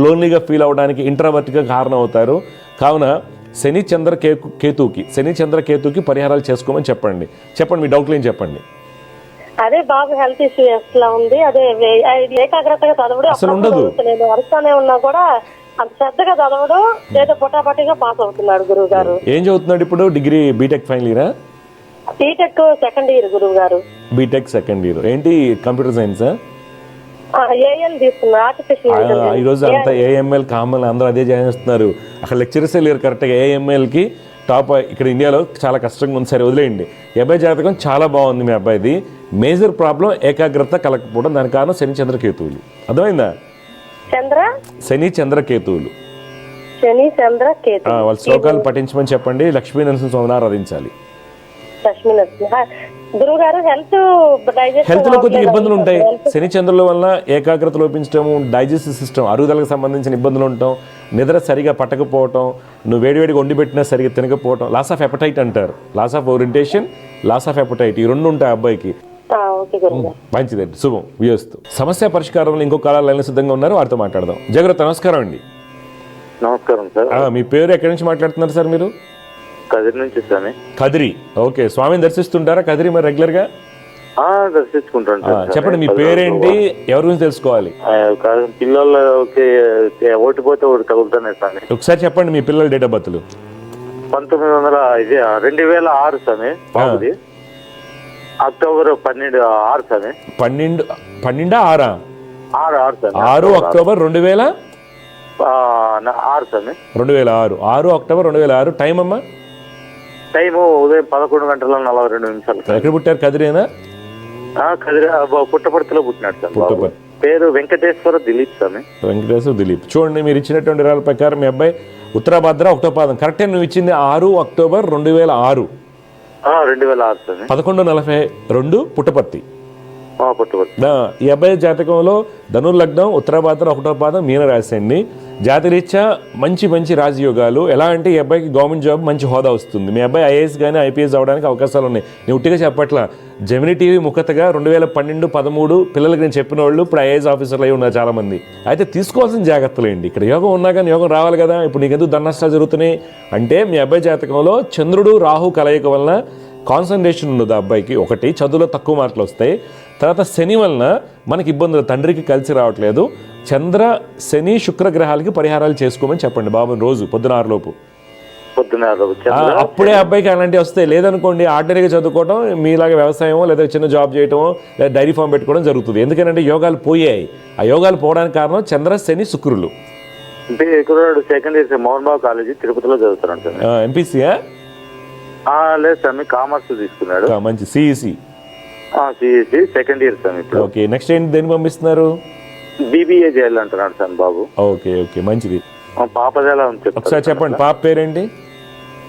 లోన్లీగా ఫీల్ అవ్వడానికి, ఇంట్రావర్ట్గా కారణం అవుతారు. కావున శని చంద్ర కేతుకి పరిహారాలు చేసుకోమని చెప్పండి. మీ డౌట్లు ఏం చెప్పండి. అదే బాబు హెల్త్ ఇష్యూ ఎట్లా ఉంది, అదే ఏకాగ్రతగా చదవడం అసలు ఉండదు. నేను అరుస్తానే ఉన్నా కూడా అంత శ్రద్ధగా చదవడం లేదా పొటాపటిగా పాస్ అవుతున్నాడు గురువు గారు. ఏం చదువుతున్నాడు ఇప్పుడు? డిగ్రీ బీటెక్ ఫైనల్ ఇయరా? బీటెక్ సెకండ్ ఇయర్ గురువు గారు. BTech second year. ఏంటి కంప్యూటర్ సైన్సా? ఏఎల్ తీసుకున్నా, ఆర్టిఫిషియల్. ఈరోజు అంతా ఏఎంఎల్ కామన్, అందరూ అదే చేస్తున్నారు. అక్కడ లెక్చరర్సే లేరు కరెక్ట్గా. ఏఎంఎల్కి టాప్ ఇక్కడ ఇండియాలో చాలా కష్టంగా ఉంది. సరే వదిలేయండి. ఈ అబ్బాయి జాతకం చాలా బాగుంది. మీ అబ్బాయిది మేజర్ ప్రాబ్లం ఏకాగ్రత కలగకపోవడం. దాని కారణం శని చంద్రకేతువులు. అర్థమైందా? శని చంద్రకేతువులు. వాళ్ళ శ్లోకాలు పఠించమని చెప్పండి. లక్ష్మీ నరసింహ స్వామిని ఆరాధించాలి. హెల్త్ లో కొద్దిగా ఇబ్బందులు ఉంటాయి. శని చంద్రుల వల్ల ఏకాగ్రత లోపించడం, డైజెస్టివ్ సిస్టమ్ అరుగుదలకు సంబంధించిన ఇబ్బందులు ఉండటం, నిద్ర సరిగా పట్టకపోవటం, నువ్వు వేడివేడిగా వండి పెట్టినా సరిగా తినకపోవటం, లాస్ ఆఫ్ ఎపటైట్ అంటారు. Loss of orientation, loss of appetite, ఈ 2 ఉంటాయి అబ్బాయికి. మంచిదండి, శుభం, వియోస్తు. సమస్య పరిష్కారంలో ఇంకో కాలాలు లైన్లో సిద్ధంగా ఉన్నారు, వారితో మాట్లాడదాం. జాగ్రత్త. నమస్కారం అండి. నమస్కారం సార్. మీ పేరు ఎక్కడి నుంచి మాట్లాడుతున్నారు సార్ మీరు? కదిరి నుంచి స్వామి. కదిరి. ఓకే, స్వామిని దర్శిస్తుంటారా కదిరి మరి రెగ్యులర్ గా? దర్శించుకుంటాను. చెప్పండి, మీ పేరేంటి, ఎవరి గురించి తెలుసుకోవాలి? పిల్లలకి ఓటిపోతే ఒకటి తగులుతానే స్వామి. ఒకసారి చెప్పండి మీ పిల్లల డేట్ ఆఫ్ బర్త్లు. 2006 స్వామి. బాబుది అక్టోబర్ 12/6 స్వామి. 12/6 6 అక్టోబర్ 2006 స్వామి. 2006 6 అక్టోబర్ 2006. టైం అమ్మా? టైము ఉదయం 11:42. ఎక్కడ పుట్టారు? కదిరేనా? కదిరి పుట్టపర్తిలో పుట్టినాడు సార్. పేరు వెంకటేశ్వర దిలీప్ స్వామి. వెంకటేశ్వర దిలీప్. చూడండి, మీరు ఇచ్చినటువంటి వివరాల ప్రకారం మీ అబ్బాయి ఉత్తరాభద్ర ఒకటో పాదం. కరెక్టే, నువ్వు ఇచ్చింది 6 అక్టోబర్ 2006. 2006 స్వామి. 11:42 పుట్టపర్తి. ఈ అబ్బాయి జాతకంలో ధనుర్లగ్నం, ఉత్తరాభాద్ర ఒకటో పాదం, మీన రాశి అండి. జాతిరీత్యా మంచి రాజయోగాలు. ఎలా అంటే ఈ అబ్బాయికి గవర్నమెంట్ జాబ్ మంచి హోదా వస్తుంది. మీ అబ్బాయి ఐఏఎస్ కానీ ఐపీఎస్ అవడానికి అవకాశాలు ఉన్నాయి. నేను ఉట్టిగా చెప్పట్లా. జెమినీ టీవీ ముఖతగా 2012-13 పిల్లలకి నేను చెప్పిన వాళ్ళు ఇప్పుడు ఐఏఎస్ ఆఫీసర్లు అయి ఉన్నారు చాలా మంది. అయితే తీసుకోవాల్సిన జాగ్రత్తలు ఏంటి? ఇక్కడ యోగం ఉన్నా కానీ యోగం రావాలి కదా. ఇప్పుడు నీకు ఎందుకు ధననష్టాలు జరుగుతున్నాయి అంటే మీ అబ్బాయి జాతకంలో చంద్రుడు రాహు కలయిక వలన కాన్సన్ట్రేషన్ ఉండదు అబ్బాయికి. ఒకటి, చదువులో తక్కువ మార్కులు వస్తాయి. తర్వాత శని వలన మనకి ఇబ్బందులు, తండ్రికి కలిసి రావట్లేదు. చంద్ర, శని, శుక్ర గ్రహాలకి పరిహారాలు చేసుకోమని చెప్పండి బాబుని రోజు పొద్దున 6 లోపు. అప్పుడే అబ్బాయికి అలాంటివి వస్తాయి. లేదనుకోండి ఆర్డినరీగా చదువుకోవడం, మీలాగా వ్యవసాయమో లేదా చిన్న జాబ్ చేయటమో లేదా డైరీ ఫామ్ పెట్టుకోవడం జరుగుతుంది. ఎందుకంటే యోగాలు పోయాయి. ఆ యోగాలు పోవడానికి కారణం చంద్ర, శని, శుక్రులు. Second year Mohan Babu college తిరుపతిలో చదువుతారు. ఎంపీసీయా? లేదు సార్, కామర్స్ తీసుకున్నాడు. మంచి. CEC second year sir. Okay, next ఏంటి, దేన్ని పంపిస్తున్నారు? బీబీఏ చేయాలంటున్నాడు సార్ బాబు. ఓకే, మంచిది. పాపది ఎలా ఉంది ఒకసారి చెప్పండి, పాప పేరేంటి?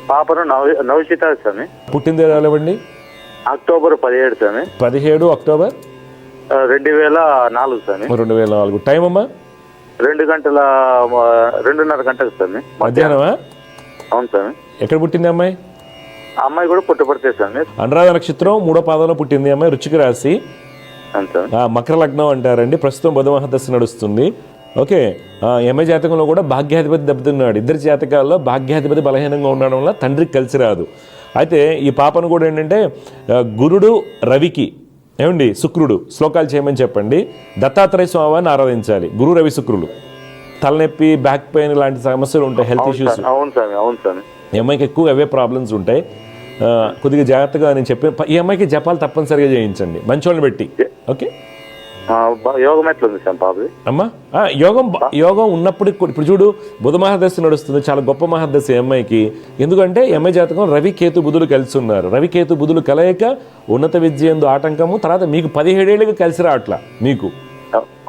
పాపను నవశిత స్వామి. పుట్టింది ఇవ్వండి. అక్టోబర్ 17 స్వామి. 17 అక్టోబర్ 2004 స్వామి. 2004. టైం అమ్మా? 2:30 గంటలకు స్వామి. మధ్యాహ్నమా? అవును స్వామి. ఎక్కడ పుట్టింది అమ్మాయి? అమ్మాయి కూడా పుట్టపడితే స్వామి. అనురాధ నక్షత్రం 3వ పాదంలో పుట్టింది అమ్మాయి. వృశ్చిక రాశి, మకర లగ్నం అంటారండి. ప్రస్తుతం బుధ మహాదశ నడుస్తుంది. ఓకే. అమ్మాయి జాతకంలో కూడా భాగ్యాధిపతి దెబ్బతిన్నాడు. ఇద్దరి జాతకాల్లో భాగ్యాధిపతి బలహీనంగా ఉండడం వల్ల తండ్రికి కలిసి రాదు. అయితే ఈ పాపను కూడా ఏంటంటే గురుడు రవికి ఏమండి శుక్రుడు శ్లోకాలు చేయమని చెప్పండి. దత్తాత్రేయ స్వామిని ఆరాధించాలి. గురు రవి శుక్రులు. తలనొప్పి, బ్యాక్ పెయిన్ లాంటి సమస్యలు ఉంటాయి, హెల్త్ ఇష్యూస్. అవును స్వామి. అవును స్వామి. ఈ అమ్మాయికి ఎక్కువ అవే ప్రాబ్లమ్స్ ఉంటాయి. కొద్దిగా జాగ్రత్తగా నేను చెప్పి ఈ అమ్మాయికి జపాలు తప్పనిసరిగా చేయించండి మంచోళ్ళని పెట్టి. ఓకే. యోగం ఎట్లుంది సార్ బాబు? అమ్మా యోగం ఉన్నప్పుడు ఇప్పుడు చూడు బుధ మహాదశ నడుస్తుంది. చాలా గొప్ప మహాదశ ఈ అమ్మాయికి. ఎందుకంటే ఈ అమ్మాయి జాతకం రవి కేతు బుధులు కలిసి ఉన్నారు. రవి కేతు బుధులు కలయిక ఉన్నత విద్య యందు ఆటంకము. తర్వాత మీకు 17 ఏళ్ళకి కలిసి రావట్లా మీకు.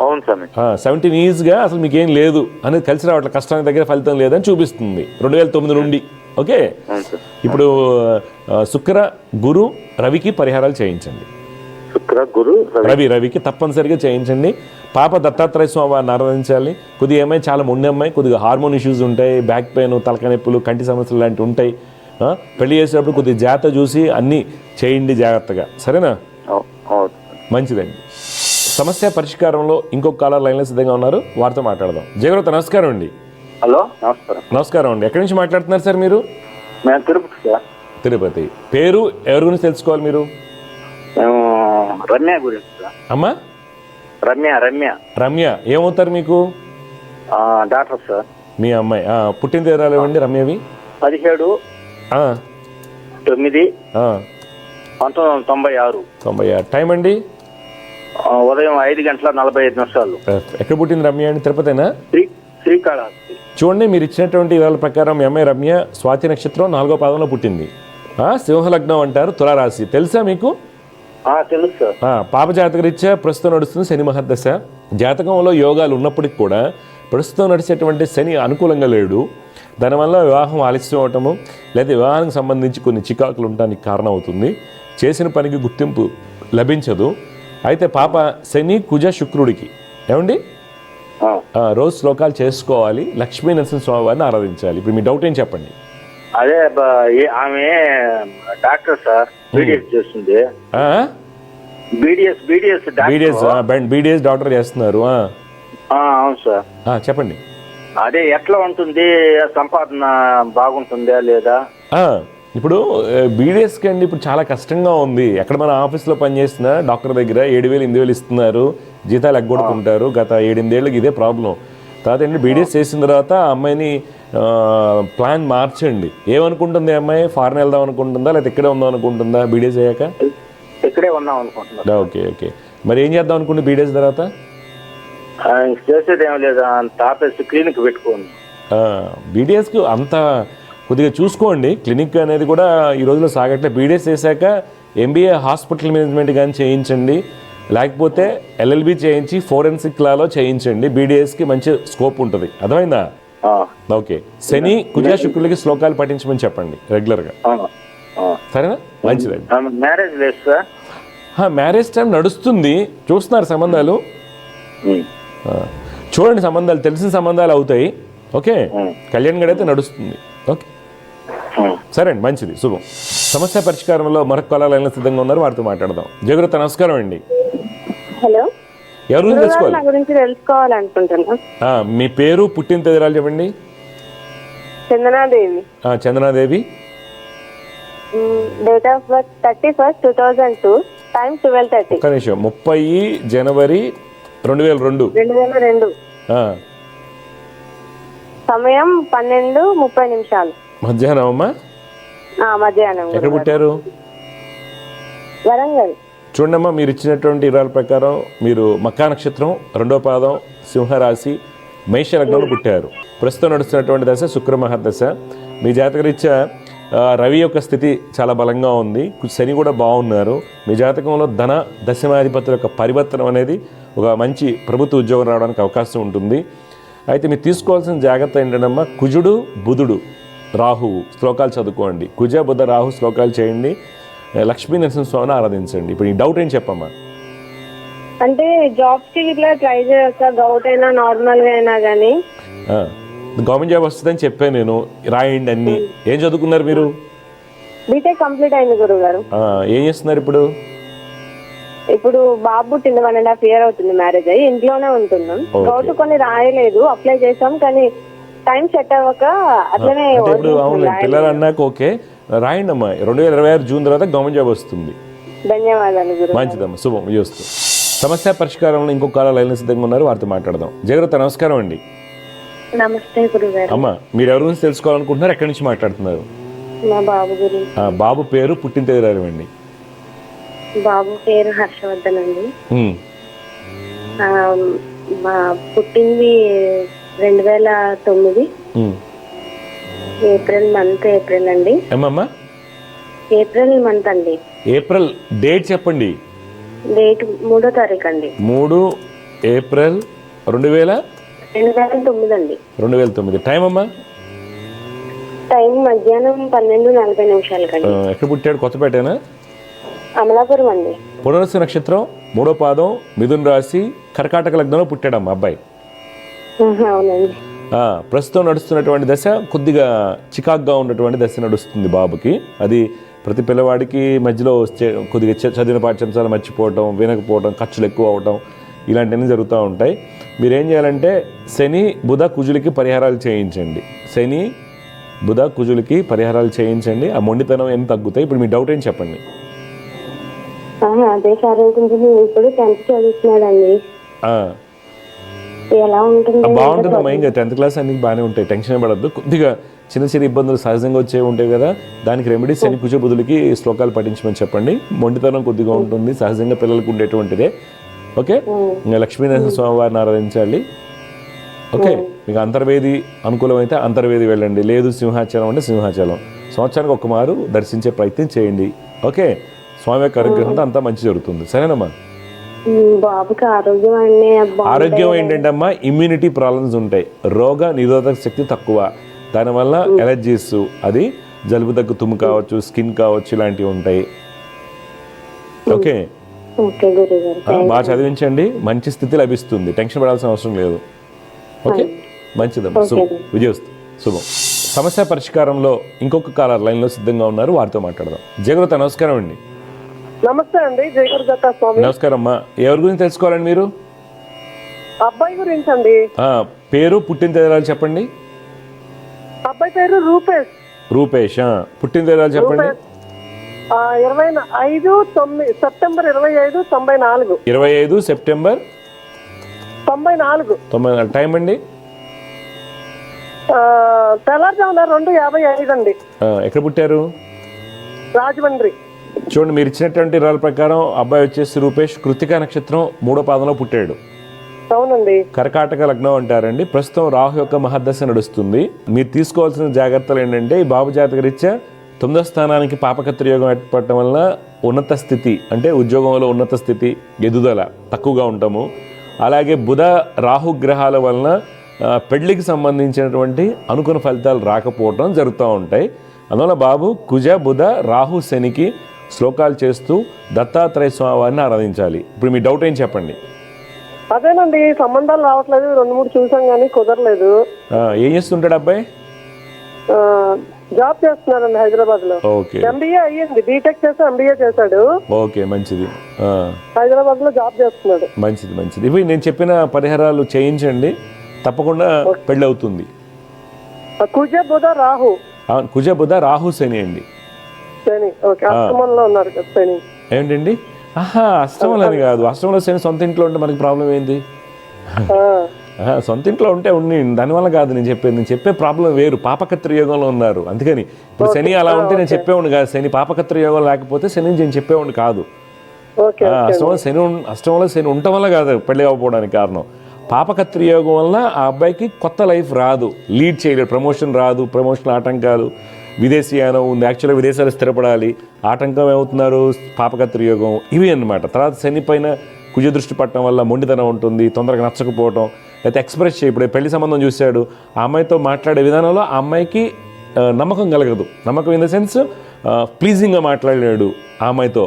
అవును స్వామి. 17 yearsగా అసలు మీకు ఏం లేదు అనేది కలిసి రావట్లా. కష్టానికి దగ్గర ఫలితం లేదని చూపిస్తుంది 2009 నుండి. ఓకే. ఇప్పుడు శుక్ర గురు రవికి పరిహారాలు చేయించండి. శుక్ర గురు రవికి తప్పనిసరిగా చేయించండి. పాప దత్తాత్రేయ స్వామిని ఆరాధించాలి. కొద్దిగా ఏమైనా చాలా మొండి అమ్మాయి, కొద్దిగా హార్మోన్ ఇష్యూస్ ఉంటాయి, బ్యాక్ పెయిన్, తలకాయ నొప్పులు, కంటి సమస్యలు లాంటివి ఉంటాయి. పెళ్లి చేసేటప్పుడు కొద్దిగా జాగ్రత్త చూసి అన్నీ చేయండి జాగ్రత్తగా. సరేనా? మంచిదండి. సమస్య పరిష్కారంలో ఇంకొక కాలర్ లైన్లో సిద్ధంగా ఉన్నారు, వారితో మాట్లాడదాం. జయగ్రత నమస్కారం అండి. హలో నమస్కారం. నమస్కారం అండి. ఎక్కడి నుంచి మాట్లాడుతున్నారు సార్ మీరు? మేము తిరుపతి సార్. తిరుపతి. పేరు ఎవరి గురించి తెలుసుకోవాలి మీరు? మేము రమ్య గురించి సార్. అమ్మా? రమ్య ఏమవుతారు మీకు? Doctor sir. మీ అమ్మాయి పుట్టిన తేదీలు ఇవ్వండి. రమ్యవి 17/9/1996. టైం అండి? ఉదయం 5:45. ఎక్కడ పుట్టింది రమ్య అండి? తిరుపతేనా? శ్రీకాళహస్తి. చూడండి, మీరు ఇచ్చినటువంటి వివరాల ప్రకారం మీ అమ్మాయి రమ్య స్వాతి నక్షత్రం 4వ పాదంలో పుట్టింది. సింహలగ్నం అంటారు, తులారాశి. తెలుసా మీకు? తెలుసు సార్. పాప జాతక రీత్యా ప్రస్తుతం నడుస్తుంది శని మహర్దశ. జాతకంలో యోగాలు ఉన్నప్పటికి కూడా ప్రస్తుతం నడిచేటువంటి శని అనుకూలంగా లేడు. దానివల్ల వివాహం ఆలస్యం అవటము లేదా వివాహానికి సంబంధించి కొన్ని చికాకులు ఉండడానికి కారణం అవుతుంది. చేసిన పనికి గుర్తింపు లభించదు. అయితే పాప శని కుజ శుక్రుడికి ఏమండి రోజు శ్లోకాలు చేసుకోవాలి. లక్ష్మీ నరసింహస్వామి వారిని ఆరాధించాలి. ఇప్పుడు మీ డౌట్ ఏం చెప్పండి? అదే ఆమె డాక్టర్ సార్, బీడీఎస్ చేస్తుంది. బీడీఎస్ డాక్టర్ చేస్తున్నారు. అవును సార్. చెప్పండి. అదే ఎట్లా ఉంటుంది, సంపాదన బాగుంటుందా లేదా? ఇప్పుడు బీడీఎస్కి అండి ఇప్పుడు చాలా కష్టంగా ఉంది. ఎక్కడ మన ఆఫీస్లో పనిచేసిన డాక్టర్ దగ్గర 7,000 8,000 ఇస్తున్నారు, జీతాలు ఎగ్గొడుతుంటారు. గత 7-8 ఏళ్ళకి ఇదే ప్రాబ్లం. తర్వాత ఏంటి, బీడీఎస్ చేసిన తర్వాత ఆ అమ్మాయిని ప్లాన్ మార్చండి. ఏమనుకుంటుంది అమ్మాయి? ఫారెన్ వెళ్దాం అనుకుంటుందా లేదా ఇక్కడే ఉందాం అనుకుంటుందా? బీడీఎస్ అయ్యాక ఇక్కడే ఉందాం అనుకుంటున్నా. ఓకే. మరి ఏం చేద్దాం అనుకుంటే బీడీఎస్ తర్వాత? చేసేది ఏం లేదా, క్లినిక్ పెట్టుకోండి. బీడీఎస్కి అంత కొద్దిగా చూసుకోండి. క్లినిక్ అనేది కూడా ఈ రోజులో సాగట్లే. బీడీఎస్ చేశాక ఎంబీఏ హాస్పిటల్ మేనేజ్మెంట్ కానీ చేయించండి, లేకపోతే ఎల్ఎల్బి చేయించి ఫోరెన్సిక్ లాలో చేయించండి. బీడీఎస్కి మంచి స్కోప్ ఉంటుంది. అర్థమైందా? ఓకే. శని కుజ శుక్రులకి శ్లోకాలు పఠించమని చెప్పండి రెగ్యులర్గా. సరేనా? మంచిదండి. మ్యారేజ్ టైం నడుస్తుంది, చూస్తున్నారు సంబంధాలు. చూడండి, సంబంధాలు తెలిసిన సంబంధాలు అవుతాయి. ఓకే. కళ్యాణ్ గడైతే నడుస్తుంది. ఓకే, సరే అండి, మంచిది, శుభం. సమస్య పరిష్కారంలో మరొక కళాలైన సిద్ధంగా ఉన్నారు, వారితో మాట్లాడదాం. జయగ్రత నమస్కారం అండి. హలో. ఎవరి గురించి తెలుసుకోవాలనుకుంటున్నా? మీ పేరు, పుట్టిన తేదీరాలు చెప్పండి. Chandanadevi. Chandanadevi. Date of birth 31st 2002, time 12:30. ఒక్క నిమిషం. 30 జనవరి 2002. సమయం 12:30. మధ్యాహ్నం అమ్మా? మధ్యాహ్నం. ఎక్కడ పుట్టారు? వరంగల్. చూడమ్మా, మీరు ఇచ్చినటువంటి వివరాల ప్రకారం మీరు మక్కా నక్షత్రం 2వ పాదం సింహరాశి మేష లగ్నంలో పుట్టారు. ప్రస్తుతం నడుస్తున్నటువంటి దశ శుక్ర మహర్దశ. మీ జాతకరీత్యా రవి యొక్క స్థితి చాలా బలంగా ఉంది, శని కూడా బాగున్నారు. మీ జాతకంలో ధన దశమాధిపతుల యొక్క పరివర్తనం అనేది ఒక మంచి ప్రభుత్వ ఉద్యోగం రావడానికి అవకాశం ఉంటుంది. అయితే మీరు తీసుకోవాల్సిన జాగ్రత్త ఏంటంటమ్మా, కుజుడు బుధుడు రాహు శ్లోకాలు చదువుకోండి. కుజ బుధ రాహు శ్లోకాలు చేయండి. లక్ష్మీ నరసింహస్వామిని ఆరాధించండి. ఇప్పుడు ఈ డౌట్ ఏం చెప్పమ్మా? అంటే జాబ్స్ కి ఇట్లా ట్రై చేయొచ్చా? డౌట్ అయినా నార్మల్ గా అయినా కానీ గవర్నమెంట్ జాబ్ వస్తుందని చెప్పాను నేను. రాయండి అన్ని. ఏం చదువుకున్నారు మీరు? బీటెక్ కంప్లీట్ అయింది గురువు గారు. ఏం చేస్తున్నారు ఇప్పుడు? ఇప్పుడు బాబు పుట్టింది 1.5 year అవుతుంది మ్యారేజ్ అయ్యి, ఇంట్లోనే ఉంటున్నాం. డౌట్ కొన్ని రాయలేదు, అప్లై చేసాం కానీ టైం సెట్ అవ్వక అట్లనే అంటే ఇప్పుడు అవును పిల్లలు అన్నాక ఓకే రాయండి అమ్మా. 2026 జూన్ తర్వాత గవర్నమెంట్ జాబ్ వస్తుంది. ధన్యవాదాలు గురు. మంచిదమ్మా, శుభం. విజయస్తు. సమస్య పరిష్కారంలో ఇంకొక కాల లైన్ సిద్ధంగా ఉన్నారు, వారితో మాట్లాడదాం. జయగ్రత, నమస్కారం అండి. నమస్తే గురువు గారు. అమ్మా, మీరు ఎవరి గురించి తెలుసుకోవాలనుకుంటున్నారు? ఎక్కడి నుంచి మాట్లాడుతున్నారు? మా బాబు గురించి. బాబు పేరు, పుట్టిన తేదీ అండి? బాబు పేరు హర్షవర్ధన్ అండి. మా పుట్టింది 2009 ఏప్రిల్ అండి. ఏమమ్మా? ఏప్రిల్ మంత్ అండి. ఏప్రిల్ డేట్ చెప్పండి. డేట్ 3వ తారీఖు అండి. 3 ఏప్రిల్ 2009 అండి. 2009. టైం అమ్మా? టైం మధ్యాహ్నం 12:40 కండి. ఎక్కడ పుట్టాడు? కొత్తపేటేనా? అమలాపురం అండి. పునర్వసు నక్షత్రం, 3వ పాదం, మిథున రాశి, కర్కాటక లగ్నంలో పుట్టాడమ్మా అబ్బాయి. అవునండి. ప్రస్తుతం నడుస్తున్నటువంటి దశ కొద్దిగా చికాగ్గా ఉన్నటువంటి దశ నడుస్తుంది బాబుకి. అది ప్రతి పిల్లవాడికి మధ్యలో కొద్దిగా చదివిన పాఠ్యాంశాలు మర్చిపోవటం, వినకపోవటం, ఖర్చులు ఎక్కువ అవటం, ఇలాంటివన్నీ జరుగుతూ ఉంటాయి. మీరేం చేయాలంటే శని బుధ కుజులకి పరిహారాలు చేయించండి. శని బుధ కుజులకి పరిహారాలు చేయించండి. ఆ మొండితనం ఏం తగ్గుతాయి. ఇప్పుడు మీ డౌట్ ఏం చెప్పండి? అదే సార్, ఇప్పుడు 10th చదువుతున్నాడండి. ఎలా ఉంటుంది? బాగుంటుందమ్మా. ఇంకా 10th క్లాస్ అన్ని బాగానే ఉంటాయి, టెన్షన్ పడద్దు. కొద్దిగా చిన్న చిన్న ఇబ్బందులు సహజంగా వచ్చే ఉంటాయి కదా, దానికి రెమెడీ శని కుజ బుధులకి శ్లోకాలు పఠించమని చెప్పండి. మొండితనం కొద్దిగా ఉంటుంది, సహజంగా పిల్లలకు ఉండేటువంటిదే. ఓకే, ఇంకా లక్ష్మీనరసింహ స్వామి వారిని ఆరాధించాలి. ఓకే, మీకు అంతర్వేది అనుకూలమైతే అంతర్వేది వెళ్ళండి, లేదు సింహాచలం అంటే సింహాచలం. సంవత్సరానికి ఒక మారు దర్శించే ప్రయత్నం చేయండి. ఓకే, స్వామి యొక్క అనుగ్రహంతో అంతా మంచి జరుగుతుంది. సరేనమ్మా? బాబుకి ఆరోగ్యం ఏంటంటే అమ్మా, ఇమ్యూనిటీ ప్రాబ్లమ్స్ ఉంటాయి, రోగ నిరోధక శక్తి తక్కువ, దానివల్ల ఎలర్జీస్, అది జలుబు దగ్గు, తుమ్ము కావచ్చు, స్కిన్ కావచ్చు, ఇలాంటివి ఉంటాయి. ఓకే, బాగా చదివించండి, మంచి స్థితి లభిస్తుంది, టెన్షన్ పడాల్సిన అవసరం లేదు. ఓకే, మంచిదమ్మా, శుభం. విజయస్తు, శుభం. సమస్య పరిష్కారంలో ఇంకొక కాలర్ లైన్లో సిద్ధంగా ఉన్నారు, వారితో మాట్లాడదాం. జయగ్రత, నమస్కారం అండి. నమస్తే అండి. జయగురుదత్త స్వామి. నమస్కారం అమ్మా. ఎవరి గురించి తెలుసుకోవాలండి మీరు? అబ్బాయి గురించి అండి. పేరు, పుట్టిన తేదీ చెప్పండి. అబ్బాయి పేరు రూపేష్. రూపేష్. పుట్టిన తేదీ చెప్పండి. 25 సెప్టెంబర్ 25, 94. 25 సెప్టెంబర్ 94. టైం అండి? తెల్లారుజామున 2:55 అండి. ఎక్కడ పుట్టారు? రాజమండ్రి. చూడండి, మీరు ఇచ్చినటువంటి వివరాల ప్రకారం అబ్బాయి వచ్చేసి రూపేష్ కృత్తికా నక్షత్రం 3వ పాదంలో పుట్టాడు. అవునండి. కర్కాటక లగ్నం అంటారండి. ప్రస్తుతం రాహు యొక్క మహర్దశ నడుస్తుంది. మీరు తీసుకోవాల్సిన జాగ్రత్తలు ఏంటంటే, ఈ బాబు జాతక రీత్యా 9వ స్థానానికి పాపకత్రి యోగం ఏర్పడటం వల్ల ఉన్నత స్థితి, అంటే ఉద్యోగంలో ఉన్నత స్థితి, ఎదుగుదల తక్కువగా ఉంటాము. అలాగే బుధ రాహు గ్రహాల వలన పెళ్లికి సంబంధించినటువంటి అనుకున్న ఫలితాలు రాకపోవడం జరుగుతూ ఉంటాయి. అందువల్ల బాబు కుజ బుధ రాహు శనికి శ్లోకాలు చేస్తూ దత్తాత్రేయ స్వామి వారిని ఆరాధించాలి. ఇప్పుడు మీ డౌట్ ఏం చెప్పండి? అదేనండి, సంబంధాలు రావట్లేదు, 2-3 చూసాం కానీ కుదరలేదు. ఏం చేస్తుంటాడు అబ్బాయి? జాబ్ చేస్తున్నారండి హైదరాబాద్ లో. ఓకే, ఎంబీఏ అయ్యింది, బీటెక్ చేసి ఎంబీఏ చేశాడు. ఓకే, మంచిది. హైదరాబాద్ లో జాబ్ చేస్తున్నాడు. మంచిది మంచిది. ఇవి నేను చెప్పిన పరిహారాలు చేయించండి, తప్పకుండా పెళ్ళి అవుతుంది. కుజ బుధ రాహు. కుజ బుధ రాహు శని అండి. శని, ఓకే, అష్టమంలో ఉన్నారు కదా శని. ఏంటండి? అష్టమంలో అని కాదు, అష్టమంలో శని సొంత ఇంట్లో ఉంటే మనకి ప్రాబ్లం ఏంది? సొంత ఇంట్లో ఉంటే ఉండి, దానివల్ల కాదు నేను చెప్పేది. నేను చెప్పే ప్రాబ్లం వేరు, పాపకత్రి యోగంలో ఉన్నారు. అందుకని ఇప్పుడు శని అలా ఉంటే నేను చెప్పేవాడిని కాదు. శని పాపకత్రి యోగం లేకపోతే శని నేను చెప్పేవాడిని కాదు. అష్టమంలో శని ఉండటం వల్ల కాదు పెళ్లి అవ్వకపోవడానికి కారణం. పాపకత్రి యోగం వల్ల ఆ అబ్బాయికి కొత్త లైఫ్ రాదు, లీడ్ చేయలేడు, ప్రమోషన్ రాదు, ప్రమోషన్ ఆటంకాలు, విదేశీయానం ఉంది, యాక్చువల్గా విదేశాలు స్థిరపడాలి, ఆటంకం ఏమవుతున్నారు? పాపకత్రి యోగం. ఇవి అన్నమాట. తర్వాత శని పైన కుజ దృష్టి పట్టడం వల్ల మొండితనం ఉంటుంది, తొందరగా నచ్చకపోవటం, లేకపోతే ఎక్స్ప్రెస్ ఇప్పుడు పెళ్లి సంబంధం చూశాడు, ఆ అమ్మాయితో మాట్లాడే విధానంలో ఆ అమ్మాయికి నమ్మకం కలగదు. నమ్మకం ఇన్ ద సెన్స్ ప్లీజింగ్గా మాట్లాడలేడు ఆ అమ్మాయితో,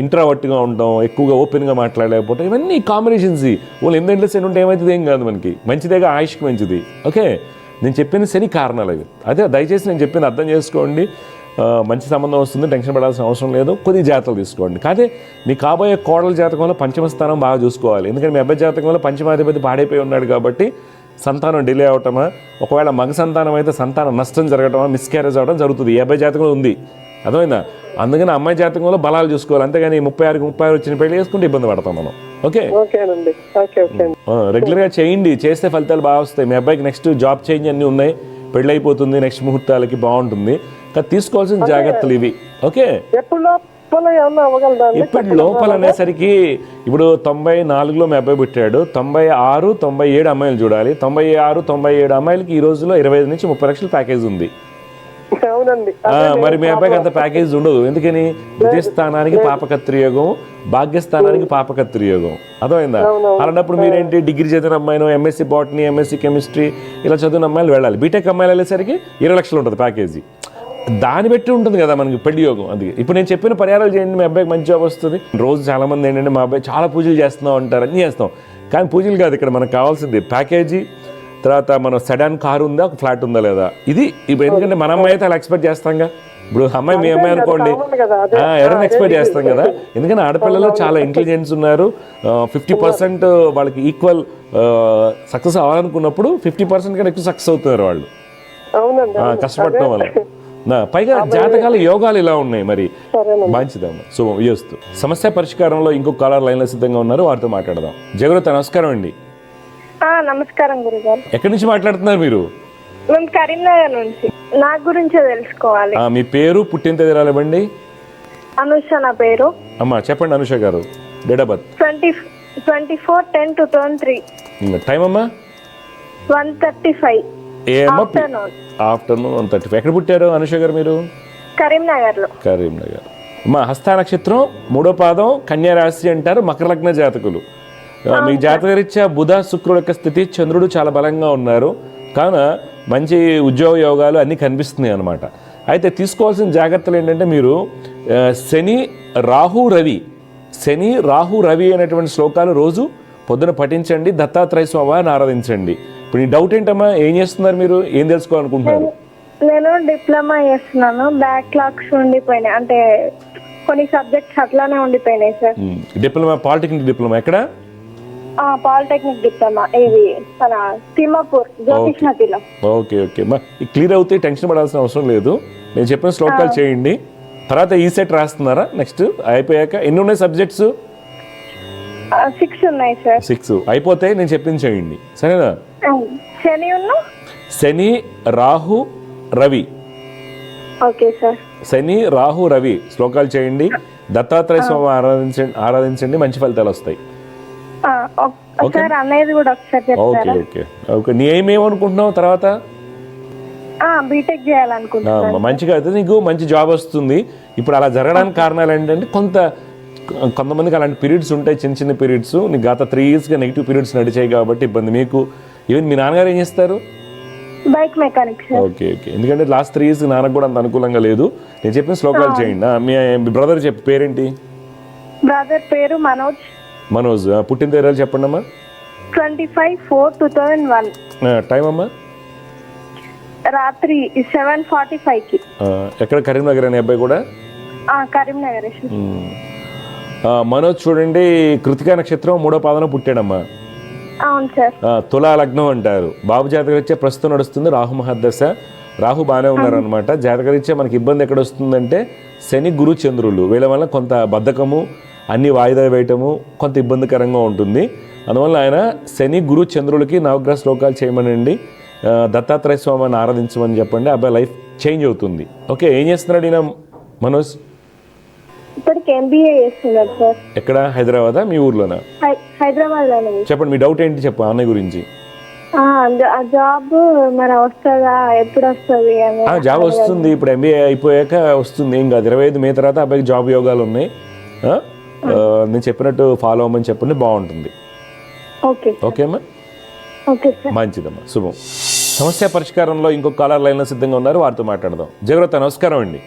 ఇంట్రావర్ట్గా ఉండడం, ఎక్కువగా ఓపెన్గా మాట్లాడలేకపోవడం, ఇవన్నీ కాంబినేషన్స్. వాళ్ళు ఎంత ఇంట్రెస్ట్ ఉంటే ఏమవుతుంది, ఏం కాదు మనకి, మంచిదేగా, ఆయుష్కి మంచిది. ఓకే, నేను చెప్పిన శని కారణాలు అవి. అదే దయచేసి నేను చెప్పింది అర్థం చేసుకోండి. మంచి సంబంధం వస్తుంది, టెన్షన్ పడాల్సిన అవసరం లేదు. కొద్ది జాతకాలు తీసుకోండి. కాదే మీ కాబోయే కోడల జాతకంలో పంచమ స్థానం బాగా చూసుకోవాలి. ఎందుకంటే మీ అబ్బాయి జాతకంలో పంచమాధిపతి పాడైపోయి ఉన్నాడు కాబట్టి సంతానం డిలే అవటమా, ఒకవేళ మగ సంతానం అయితే సంతానం నష్టం జరగటమా, మిస్క్యారేజ్ అవడం జరుగుతుంది. ఈ అబ్బాయి జాతకంలో ఉంది, అర్థమైందా? అందుకని అమ్మాయి జాతకంలో బలాలు చూసుకోవాలి. అంతేగాని 36 వచ్చిన పెళ్లి చేసుకుంటే ఇబ్బంది పడతాం మనం. ఓకే, రెగ్యులర్గా చేయండి, చేస్తే ఫలితాలు బాగా వస్తాయి. మీ అబ్బాయికి నెక్స్ట్ జాబ్ చేంజ్ అన్నీ ఉన్నాయి, పెళ్ళి అయిపోతుంది, నెక్స్ట్ ముహూర్తాలకి బాగుంటుంది. కానీ తీసుకోవాల్సిన జాగ్రత్తలు ఇవి. ఓకే, ఇప్పటి లోపల అనేసరికి ఇప్పుడు 94లో మీ అబ్బాయి పుట్టాడు, 96, 97 అమ్మాయిలు చూడాలి. 96, 97 అమ్మాయిలకి ఈ రోజులో 25 నుంచి 30 లక్షల ప్యాకేజ్ ఉంది. మరి మీ అబ్బాయికి అంత ప్యాకేజ్ ఉండదు. ఎందుకని? ద్వితీయ స్థానానికి పాపకత్రి యోగం, భాగ్యస్థానానికి పాపకత్రి యోగం, అర్థమైందా? అలాంటప్పుడు మీరేంటి, డిగ్రీ చదివిన అమ్మాయిను, ఎంఎస్సీ బాటనీ, ఎంఎస్సీ కెమిస్ట్రీ ఇలా చదివిన అమ్మాయిలు వెళ్ళాలి. బీటెక్ అమ్మాయిలు వెళ్ళేసరికి 20 లక్షలు ఉంటుంది ప్యాకేజీ. దాన్ని బట్టి ఉంటుంది కదా మనకి పెళ్లి యోగం. అది ఇప్పుడు నేను చెప్పిన పరిహారాలు చేయండి, మీ అబ్బాయికి మంచి జాబ్ వస్తుంది. రోజు చాలామంది ఏంటంటే మా అబ్బాయి చాలా పూజలు చేస్తున్నాం అంటారు, అన్నీ చేస్తాం. కానీ పూజలు కాదు ఇక్కడ మనకు కావాల్సింది ప్యాకేజీ. తర్వాత మన సెడాన్ కారు ఉందా, ఒక ఫ్లాట్ ఉందా లేదా, ఇది. ఇప్పుడు ఎందుకంటే మన అమ్మాయి అయితే అలా ఎక్స్పెక్ట్ చేస్తాంగా. ఇప్పుడు అమ్మాయి మీ అమ్మాయి అనుకోండి, ఎవరైనా ఎక్స్పెక్ట్ చేస్తాం కదా. ఎందుకంటే ఆడపిల్లలు చాలా ఇంటెలిజెన్స్ ఉన్నారు. 50% వాళ్ళకి ఈక్వల్ సక్సెస్ అవ్వాలనుకున్నప్పుడు 50% కన్నా ఎక్కువ సక్సెస్ అవుతున్నారు వాళ్ళు కష్టపడటం వల్ల. పైగా జాతకాల యోగాలు ఇలా ఉన్నాయి. మరి మంచిదమ్మా, శుభం చేస్తూ. సమస్య పరిష్కారంలో ఇంకొక కాలర్ లైన్లో సిద్ధంగా ఉన్నారు, వారితో మాట్లాడదాం. జగరుత, నమస్కారం అండి. నమస్కారం గురుగారు. ఎక్కడి నుంచి మాట్లాడుతున్నారు మీరు? మేము కరీంనగర్ నుంచి. నా గురించే తెలుసుకోవాలి. మీ పేరు, పుట్టిన తేదీ రాలేబండి. అనుష నా పేరు. అమ్మా చెప్పండి అనుష గారు. Date of birth 24/10/2003. టైం అమ్మా 1:35 ఆఫ్టర్నూన్ 1:35. ఎక్కడ పుట్టారు అనుష గారు మీరు? కరీంనగర్ లో. కరీంనగర్. అమ్మా హస్త నక్షత్రం, 3వ పాదం, కన్యా రాశి అంటారు, మకర లగ్న జాతకులు. మీ జాతకరీత్యా బుధ శుక్రుడు యొక్క స్థితి, చంద్రుడు చాలా బలంగా ఉన్నారు. కావున మంచి ఉద్యోగ యోగాలు అన్నీ కనిపిస్తున్నాయి అన్నమాట. అయితే తీసుకోవాల్సిన జాగ్రత్తలు ఏంటంటే మీరు శని రాహు రవి అనేటువంటి శ్లోకాలు రోజు పొద్దున పఠించండి, దత్తాత్రేయ స్వామిని ఆరాధించండి. ఇప్పుడు ఈ డౌట్ ఏంటమ్మా, ఏం చేస్తున్నారు మీరు, ఏం తెలుసుకోవాలనుకుంటున్నారు? నేను డిప్లొమా చేస్తున్నాను, బ్యాక్లాగ్స్ ఉండిపోయినాయి, అంటే కొన్ని సబ్జెక్ట్స్ అట్లానే ఉండిపోయినాయి సార్. డిప్లొమా, పాలిటెక్నిక్ డిప్లొమా ఎక్కడ? పాలిటెక్నిక్ డిప్లొమా ఇది మన తిమ్మాపూర్ జ్యోతిష్మతిలో. ఓకే ఓకే అమ్మా, క్లియర్ అవుతే టెన్షన్ పడాల్సిన అవసరం లేదు. నేను చెప్పిన శ్లోకాలు చేయండి. తర్వాత ఈ సెట్ రాస్తున్నారా? నెక్స్ట్ అయిపోయాక ఎన్ని ఉన్నాయి సబ్జెక్ట్స్? 6 ఉన్నాయి సార్. 6 అయిపోతే నేను చెప్పింది చేయండి, సరేనా? శని రాహు రవి. Okay sir. శని రాహు రవి శ్లోకాలు చేయండి, దత్తాత్రేయ స్వామి ఆరాధించండి, మంచి ఫలితాలు వస్తాయి. Okay okay. నీ ఏమేమనుకుంటున్నావు తర్వాత? బీటెక్ చేయాలనుకుంటున్నాను. మంచిగా అయితే నీకు మంచి జాబ్ వస్తుంది. ఇప్పుడు అలా జరగడానికి కారణాలు ఏంటంటే కొంతమందికి అలాంటి పీరియడ్స్ ఉంటాయి, చిన్న చిన్న పీరియడ్స్. నీకు గత 3 yearsగా నెగిటివ్ పీరియడ్స్ నడిచాయి కాబట్టి ఇబ్బంది. మీకు ఈవెన్ మీ నాన్నగారు ఏం చేస్తారు? Bike mechanic. Okay okay. ఎందుకంటే లాస్ట్ 3 years నాన్నకు కూడా అంత అనుకూలంగా లేదు. నేను చెప్పిన శ్లోకాలు చేయండి. మీ బ్రదర్ చెప్పు, పేరేంటి? బ్రదర్ పేరు మనోజ్. మనోజ్. పుట్టిన తేదీ చెప్పండి అమ్మా. 25/4/2001. టైం అమ్మా? రాత్రి 7:45కి. ఎక్కడ? కరీంనగర్ అనే అబ్బాయి కూడా? కరీంనగర్. మనోజ్ చూడండి, కృతికా నక్షత్రం, 3వ పాదంలో పుట్టాడమ్మా. అవును సార్. తులా లగ్నం అంటారు. బాబు జాతకరీత్యా ప్రస్తుతం నడుస్తుంది రాహు మహాదశ. రాహు బాగానే ఉన్నారనమాట. జాతకరీత్యా మనకి ఇబ్బంది ఎక్కడ వస్తుందంటే శని గురు చంద్రులు వీళ్ళ వల్ల కొంత బద్ధకము, అన్ని వాయిదా వేయటము కొంత ఇబ్బందికరంగా ఉంటుంది. అందువల్ల ఆయన శని గురు చంద్రులకి నవగ్రహ శ్లోకాలు చేయమనండి, దత్తాత్రేయ స్వామిని ఆరాధించమని చెప్పండి. అబ్బాయి లైఫ్ చేంజ్ అవుతుంది. ఓకే. ఏం చేస్తున్నాడు ఈయన మనోజ్? ఇప్పటికి ఎంబీఏ చేస్తున్నారు సార్. ఎక్కడ? హైదరాబాదా మీ ఊర్లోనా? హైదరాబాద్. చెప్పండి మీ డౌట్ ఏంటి, చెప్పు అన్నయ్య గురించి. జాబ్ మరి వస్తుందా, ఎప్పుడు వస్తుంది? జాబ్ వస్తుంది, ఇప్పుడు ఎంబీఏ అయిపోయాక వస్తుంది, ఏం కాదు. 25 మే తర్వాత అబ్బాయికి జాబ్ యోగాలు ఉన్నాయి. నేను చెప్పినట్టు ఫాలో అవ్వమని చెప్పండి, బాగుంటుంది. ఓకే అమ్మా, మంచిదమ్మా, శుభం. సమస్య పరిష్కారంలో ఇంకొక కాలర్ లైన్లో సిద్ధంగా ఉన్నారు, వారితో మాట్లాడదాం. జయవ్రత నమస్కారం అండి.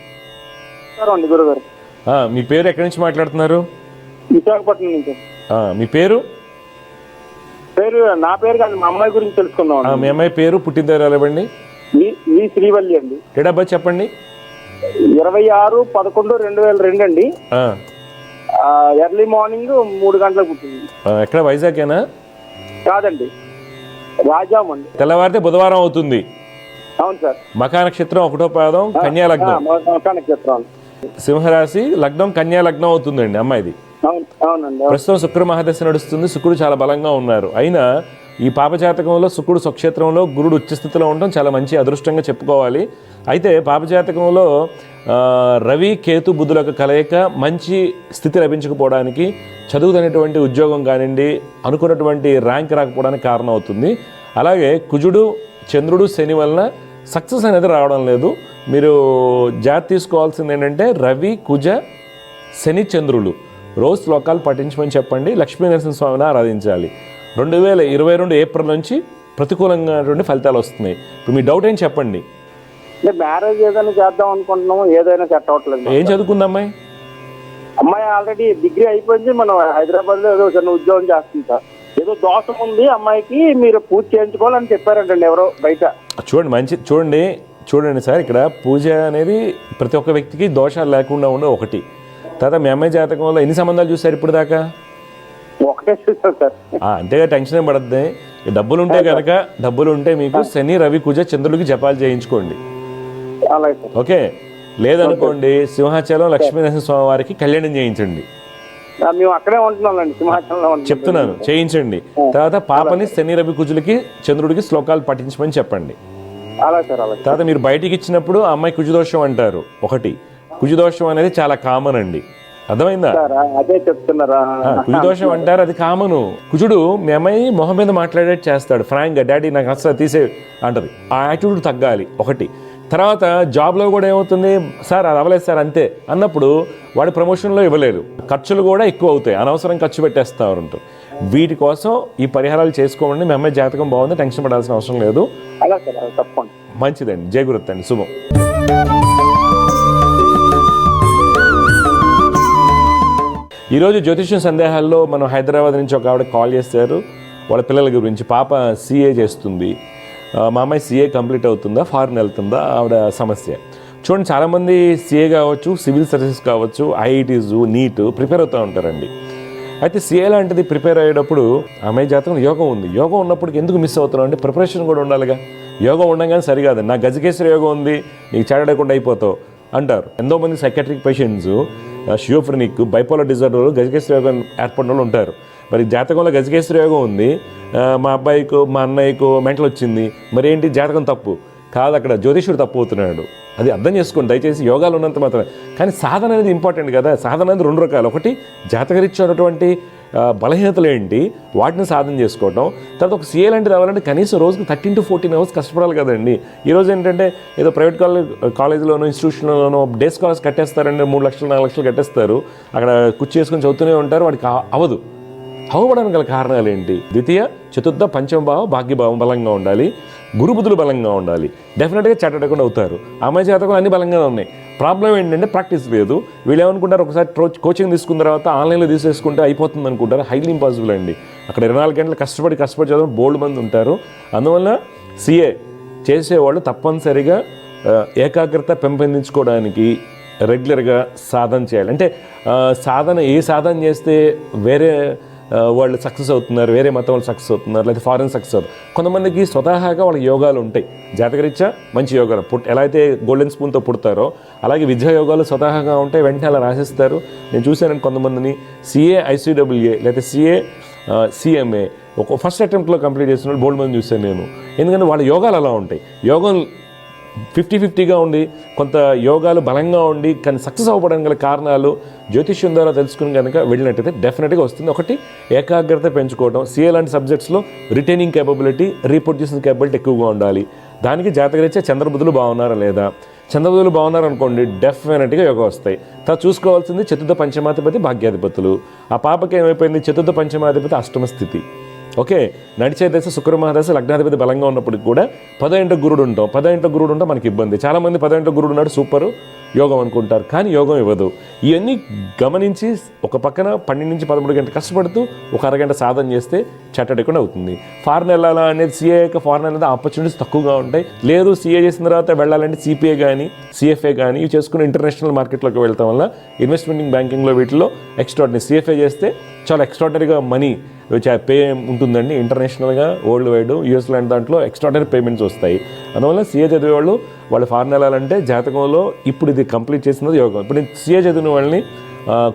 అండి గురుగారు, మీ పేరు ఎక్కడి నుంచి మాట్లాడుతున్నారు? విశాఖపట్నం నుంచి. మీ పేరు? నా పేరు కాదు, మా అమ్మాయి గురించి తెలుసుకుందాం. మీ అమ్మాయి పేరు, పుట్టినరోజు ఇవ్వండి. వి శ్రీవల్లి అండి. డేట్ ఆఫ్ బర్త్ చెప్పండి. 26/11/2002 అండి. ఎర్లీ మార్నింగ్ 3 గంటలకు పుట్టింది. ఎక్కడ, వైజాగేనా? కాదండి, రాజాం అండి. తెల్లవారితే బుధవారం అవుతుంది. అవును సార్. మఖా నక్షత్రం 1వ పాదం, కన్యా లగ్నం. నక్షత్రం సింహరాశి, లగ్నం కన్యా లగ్నం అవుతుందండి అమ్మాయిది. అవునండి. ప్రస్తుతం శుక్ర మహాదశ నడుస్తుంది. శుక్రుడు చాలా బలంగా ఉన్నారు. అయినా ఈ పాపజాతకంలో శుక్రుడు స్వక్షేత్రంలో, గురుడు ఉచ్చస్థితిలో ఉండడం చాలా మంచి అదృష్టంగా చెప్పుకోవాలి. అయితే పాపజాతకంలో రవి కేతు బుధుల యొక్క కలయిక మంచి స్థితి లభించకపోవడానికి, చదువుతున్నటువంటి ఉద్యోగం కానివ్వండి, అనుకున్నటువంటి ర్యాంక్ రాకపోవడానికి కారణం అవుతుంది. అలాగే కుజుడు చంద్రుడు శని వలన సక్సెస్ అనేది రావడం లేదు. మీరు జాగ్రత్త తీసుకోవాల్సింది ఏంటంటే రవి కుజ శని చంద్రులు రోజు శ్లోకాలు పఠించమని చెప్పండి. లక్ష్మీ నరసింహస్వామిని ఆరాధించాలి. 2022 ఏప్రిల్ నుంచి ప్రతికూలంగా ఫలితాలు వస్తున్నాయి. ఇప్పుడు మీ డౌట్ ఏం చెప్పండి. మ్యారేజ్ ఏదైనా చేద్దాం అనుకుంటున్నాము, ఏదైనా సెట్ అవ్వట్లేదు. ఏం చదువుకుంది అమ్మాయి? అమ్మాయి ఆల్రెడీ డిగ్రీ అయిపోయింది. మనం హైదరాబాద్ లో ఏదో చిన్న ఉద్యోగం చేస్తుంది సార్. ఏదో దోషం ఉంది అమ్మాయికి, మీరు పూజ చేయించుకోవాలని చెప్పారంటండి ఎవరో బయట. చూడండి సార్, ఇక్కడ పూజ అనేది ప్రతి ఒక్క వ్యక్తికి దోషాలు లేకుండా ఉండే ఒకటి. తర్వాత మీ అమ్మాయి జాతకంలో ఎన్ని సంబంధాలు చూసారు ఇప్పుడు దాకా? ఒకటే చూసాను సార్. అంతేగా, టెన్షన్ ఏం పడద్ది. డబ్బులు ఉంటే కనుక, డబ్బులు ఉంటే మీకు శని రవి కుజ చంద్రుడికి జపాలు చేయించుకోండి. ఓకే, లేదనుకోండి సింహాచలం లక్ష్మీ నరసింహస్వామి వారికి కళ్యాణం చేయించండి. మేము అక్కడే ఉంటున్నామండి, సింహాచలంలో చెప్తున్నాను, చేయించండి. తర్వాత పాపని శని రవి కుజులకి చంద్రుడికి శ్లోకాలు పఠించమని చెప్పండి. తర్వాత మీరు బయటికి ఇచ్చినప్పుడు ఆ అమ్మాయి కుజదోషం అంటారు. ఒకటి, కుజదోషం అనేది చాలా కామన్ అండి, అర్థమైందా? అదే చెప్తున్నారా? కుజదోషం అంటారు, అది కామను. కుజుడు మీ అమ్మాయి మొహం మీద మాట్లాడేట్టు చేస్తాడు. ఫ్రాంక్గా డాడీ నాకు అసలు తీసే అంటది. ఆ యాటిట్యూడ్ తగ్గాలి ఒకటి. తర్వాత జాబ్లో కూడా ఏమవుతుంది, సార్ అది అవ్వలేదు సార్ అంతే అన్నప్పుడు వాడి ప్రమోషన్లో ఇవ్వలేరు, ఖర్చులు కూడా ఎక్కువ అవుతాయి, అనవసరం ఖర్చు పెట్టేస్తారు ఉంటారు. వీటి కోసం ఈ పరిహారాలు చేసుకోండి. మీ అమ్మాయి జాతకం బాగుంది, టెన్షన్ పడాల్సిన అవసరం లేదు. మంచిదండి. జై గురుత్ అండి, శుభం. ఈరోజు జ్యోతిష్యం సందేహాల్లో మనం హైదరాబాద్ నుంచి ఒక ఆవిడ కాల్ చేశారు. వాళ్ళ పిల్లల గురించి. పాప CA చేస్తుంది. మా అమ్మాయి CA కంప్లీట్ అవుతుందా, ఫారెన్ వెళ్తుందా, ఆవిడ సమస్య. చూడండి, చాలామంది CA కావచ్చు, సివిల్ సర్వీసెస్ కావచ్చు, IITs, నీట్ ప్రిపేర్ అవుతూ ఉంటారండి. అయితే CA లాంటిది ప్రిపేర్ అయ్యేటప్పుడు అమ్మాయి జాతకం యోగం ఉంది. యోగం ఉన్నప్పుడు ఎందుకు మిస్ అవుతున్నాం అంటే ప్రిపరేషన్ కూడా ఉండాలిగా. యోగం ఉండగానే సరికాదు. నా గజకేశ్వర యోగం ఉంది, నీకు చెడకుండా అయిపోతావు అంటారు. ఎంతోమంది సైకాట్రిక్ పేషెంట్స్, షియోఫ్రెనిక్, బైపోలర్ డిజార్డర్, గజకేశ్వర యోగం ఏర్పడిన వాళ్ళు ఉంటారు. మరి జాతకంలో గజకేశ్వర యోగం ఉంది, మా అబ్బాయికో మా అన్నయ్యకో మెంటల్ వచ్చింది, మరి ఏంటి జాతకం తప్పు కాదు, అక్కడ జ్యోతిష్యుడు తప్పు అవుతున్నాడు. అది అర్థం చేసుకోండి దయచేసి. యోగాలు ఉన్నంత మాత్రమే. కానీ సాధన అనేది ఇంపార్టెంట్ కదా. సాధన అనేది 2 రకాలు. ఒకటి, జాతకరీత్యా బలహీనతలు ఏంటి, వాటిని సాధన చేసుకోవటం. తర్వాత ఒక CA లాంటిది అవ్వాలంటే కనీసం రోజుకు 13 to 14 hours కష్టపడాలి కదండి. ఈరోజు ఏంటంటే ఏదో ప్రైవేట్ కాలేజీలోనో ఇన్స్టిట్యూషన్లోనో డే స్కాలర్స్ కట్టేస్తారండి, 3 లక్షలు 4 లక్షలు కట్టేస్తారు. అక్కడ కుర్చీ చేసుకొని చదువుతూనే ఉంటారు, వాడికి అవ్వదు. అవ్వడానికి గల కారణాలు ఏంటి? ద్వితీయ, చతుర్థ, పంచమ భావం, భాగ్యభావం బలంగా ఉండాలి, గురుబుధులు బలంగా ఉండాలి. డెఫినెట్గా చెట్టకుండా అవుతారు. అమ్మాయి జాతకాలు అన్ని బలంగానే ఉన్నాయి. ప్రాబ్లం ఏంటంటే ప్రాక్టీస్ లేదు. వీళ్ళు ఏమనుకుంటారు, ఒకసారి కోచింగ్ తీసుకున్న తర్వాత ఆన్లైన్లో తీసేసుకుంటే అయిపోతుంది అనుకుంటారు. హైలీ ఇంపాసిబుల్ అండి. అక్కడ 24 గంటలు కష్టపడి చదువు బోల్డ్ మంది ఉంటారు. అందువల్ల CA చేసేవాళ్ళు తప్పనిసరిగా ఏకాగ్రత పెంపొందించుకోవడానికి రెగ్యులర్గా సాధన చేయాలి. అంటే ఏ సాధన చేస్తే వేరే వాళ్ళు సక్సెస్ అవుతున్నారు, వేరే మతం వాళ్ళు సక్సెస్ అవుతున్నారు, లేదా ఫారెన్ సక్సెస్ అవుతారు. కొంతమందికి స్వతహాగా వాళ్ళకి యోగాలు ఉంటాయి. జాతకరీత్యా మంచి యోగాలు ఎలా అయితే గోల్డెన్ స్పూన్తో పుడతారో అలాగే విద్యా యోగాలు స్వతహాగా ఉంటాయి. వెంటనే అలా రాసిస్తారు. నేను చూశాను కొంతమందిని CA ICWA లేదా CA CMA ఒక ఫస్ట్ అటెంప్ట్లో కంప్లీట్ చేసిన వాళ్ళు బోల్డ్ మంది చూశాను నేను. ఎందుకంటే వాళ్ళ యోగాలు అలా ఉంటాయి. యోగం 50-50గా ఉండి, కొంత యోగాలు బలంగా ఉండి కానీ సక్సెస్ అవ్వడానికి గల కారణాలు జ్యోతిష్యం ద్వారా తెలుసుకుని కనుక వెళ్ళినట్టయితే డెఫినెట్గా వస్తుంది. ఒకటి, ఏకాగ్రత పెంచుకోవడం. CA లాంటి సబ్జెక్ట్స్లో రిటైనింగ్ కేపబిలిటీ, రీప్రొడ్యూసింగ్ కేపబిలిటీ ఎక్కువగా ఉండాలి. దానికి జాతకరీత్యా చంద్రబుధులు బాగున్నారా లేదా. చంద్రబుధులు బాగున్నారనుకోండి డెఫినెట్గా యోగా వస్తాయి. తర్వాత చూసుకోవాల్సింది చతుర్థ పంచమాధిపతి భాగ్యాధిపతులు. ఆ పాపకి ఏమైపోయింది, చతుర్థ పంచమాధిపతి అష్టమ స్థితి. ఓకే, నడిచే దశ శుక్ర మహాదశ లగ్నాధిపతి బలంగా ఉన్నప్పటికి కూడా 10వ ఇంట గురుడు ఉంటాం. 10వ ఇంట గురుడు ఉంటే మనకి ఇబ్బంది. చాలామంది 10వ ఇంట గురుడు ఉన్నాడు సూపరు యోగం అనుకుంటారు, కానీ యోగం ఇవ్వదు. ఇవన్నీ గమనించి ఒక పక్కన 12 నుంచి 13 గంటలు కష్టపడుతూ ఒక అరగంట సాధన చేస్తే చట్టడకుండా అవుతుంది. ఫారెన్ వెళ్ళాలా అనేది సిఏ యొక్క ఫారెన్ అనేది ఆపర్చునిటీస్ తక్కువగా ఉంటాయి. లేదు సిఏ చేసిన తర్వాత వెళ్ళాలంటే సిపిఏ కానీ సిఎఫ్ఏ కానీ ఇవి చేసుకుని ఇంటర్నేషనల్ మార్కెట్లోకి వెళ్తాం వల్ల ఇన్వెస్ట్మెంట్ బ్యాంకింగ్లో వీటిలో ఎక్స్ట్రాడినరీ సిఎఫ్ఏ చేస్తే చాలా ఎక్స్ట్రాడినరీగా మనీ పే ఉంటుందండి. ఇంటర్నేషనల్గా వరల్డ్ వైడ్ యూఎస్ లాంటి దాంట్లో ఎక్స్ట్రాడినరీ పేమెంట్స్ వస్తాయి. అందువల్ల సిఏ చదివేవాళ్ళు వాళ్ళు ఫారెన్ వెళ్ళాలంటే జాతకంలో ఇప్పుడు ఇది కంప్లీట్ చేసినది యోగం. ఇప్పుడు నేను సిఏ చదివిన వాళ్ళని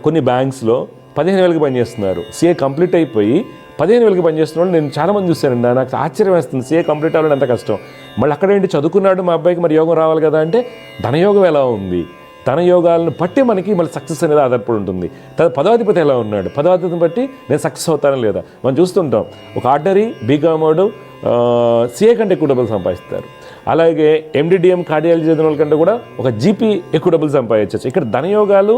కొన్ని బ్యాంక్స్లో 15,000కి పనిచేస్తున్నారు. సిఏ కంప్లీట్ అయిపోయి 15,000కి పనిచేస్తున్న వాళ్ళు నేను చాలామంది చూశానండి. నాకు ఆశ్చర్యం వేస్తుంది, సిఏ కంప్లీట్ అవ్వడం ఎంత కష్టం. మళ్ళీ అక్కడేంటి చదువుకున్నాడు మా అబ్బాయికి మరి యోగం రావాలి కదా అంటే ధనయోగం ఎలా ఉంది, తన యోగాలను బట్టి మనకి మళ్ళీ సక్సెస్ అనేది ఆధారపడి ఉంటుంది. 10వ అధిపతి ఎలా ఉన్నాడు, 10వ అధిపతిని బట్టి నేను సక్సెస్ అవుతాను లేదా. మనం చూస్తుంటాం ఒక ఆర్డరీ బీకామ్ వాడు సిఏ కంటే ఎక్కువ డబ్బులు సంపాదిస్తారు. అలాగే ఎండిడిఎం కార్డియాలజీ చదివిన వాళ్ళ కంటే కూడా ఒక జీపీ ఎక్కువ డబ్బులు సంపాదించవచ్చు. ఇక్కడ ధనయోగాలు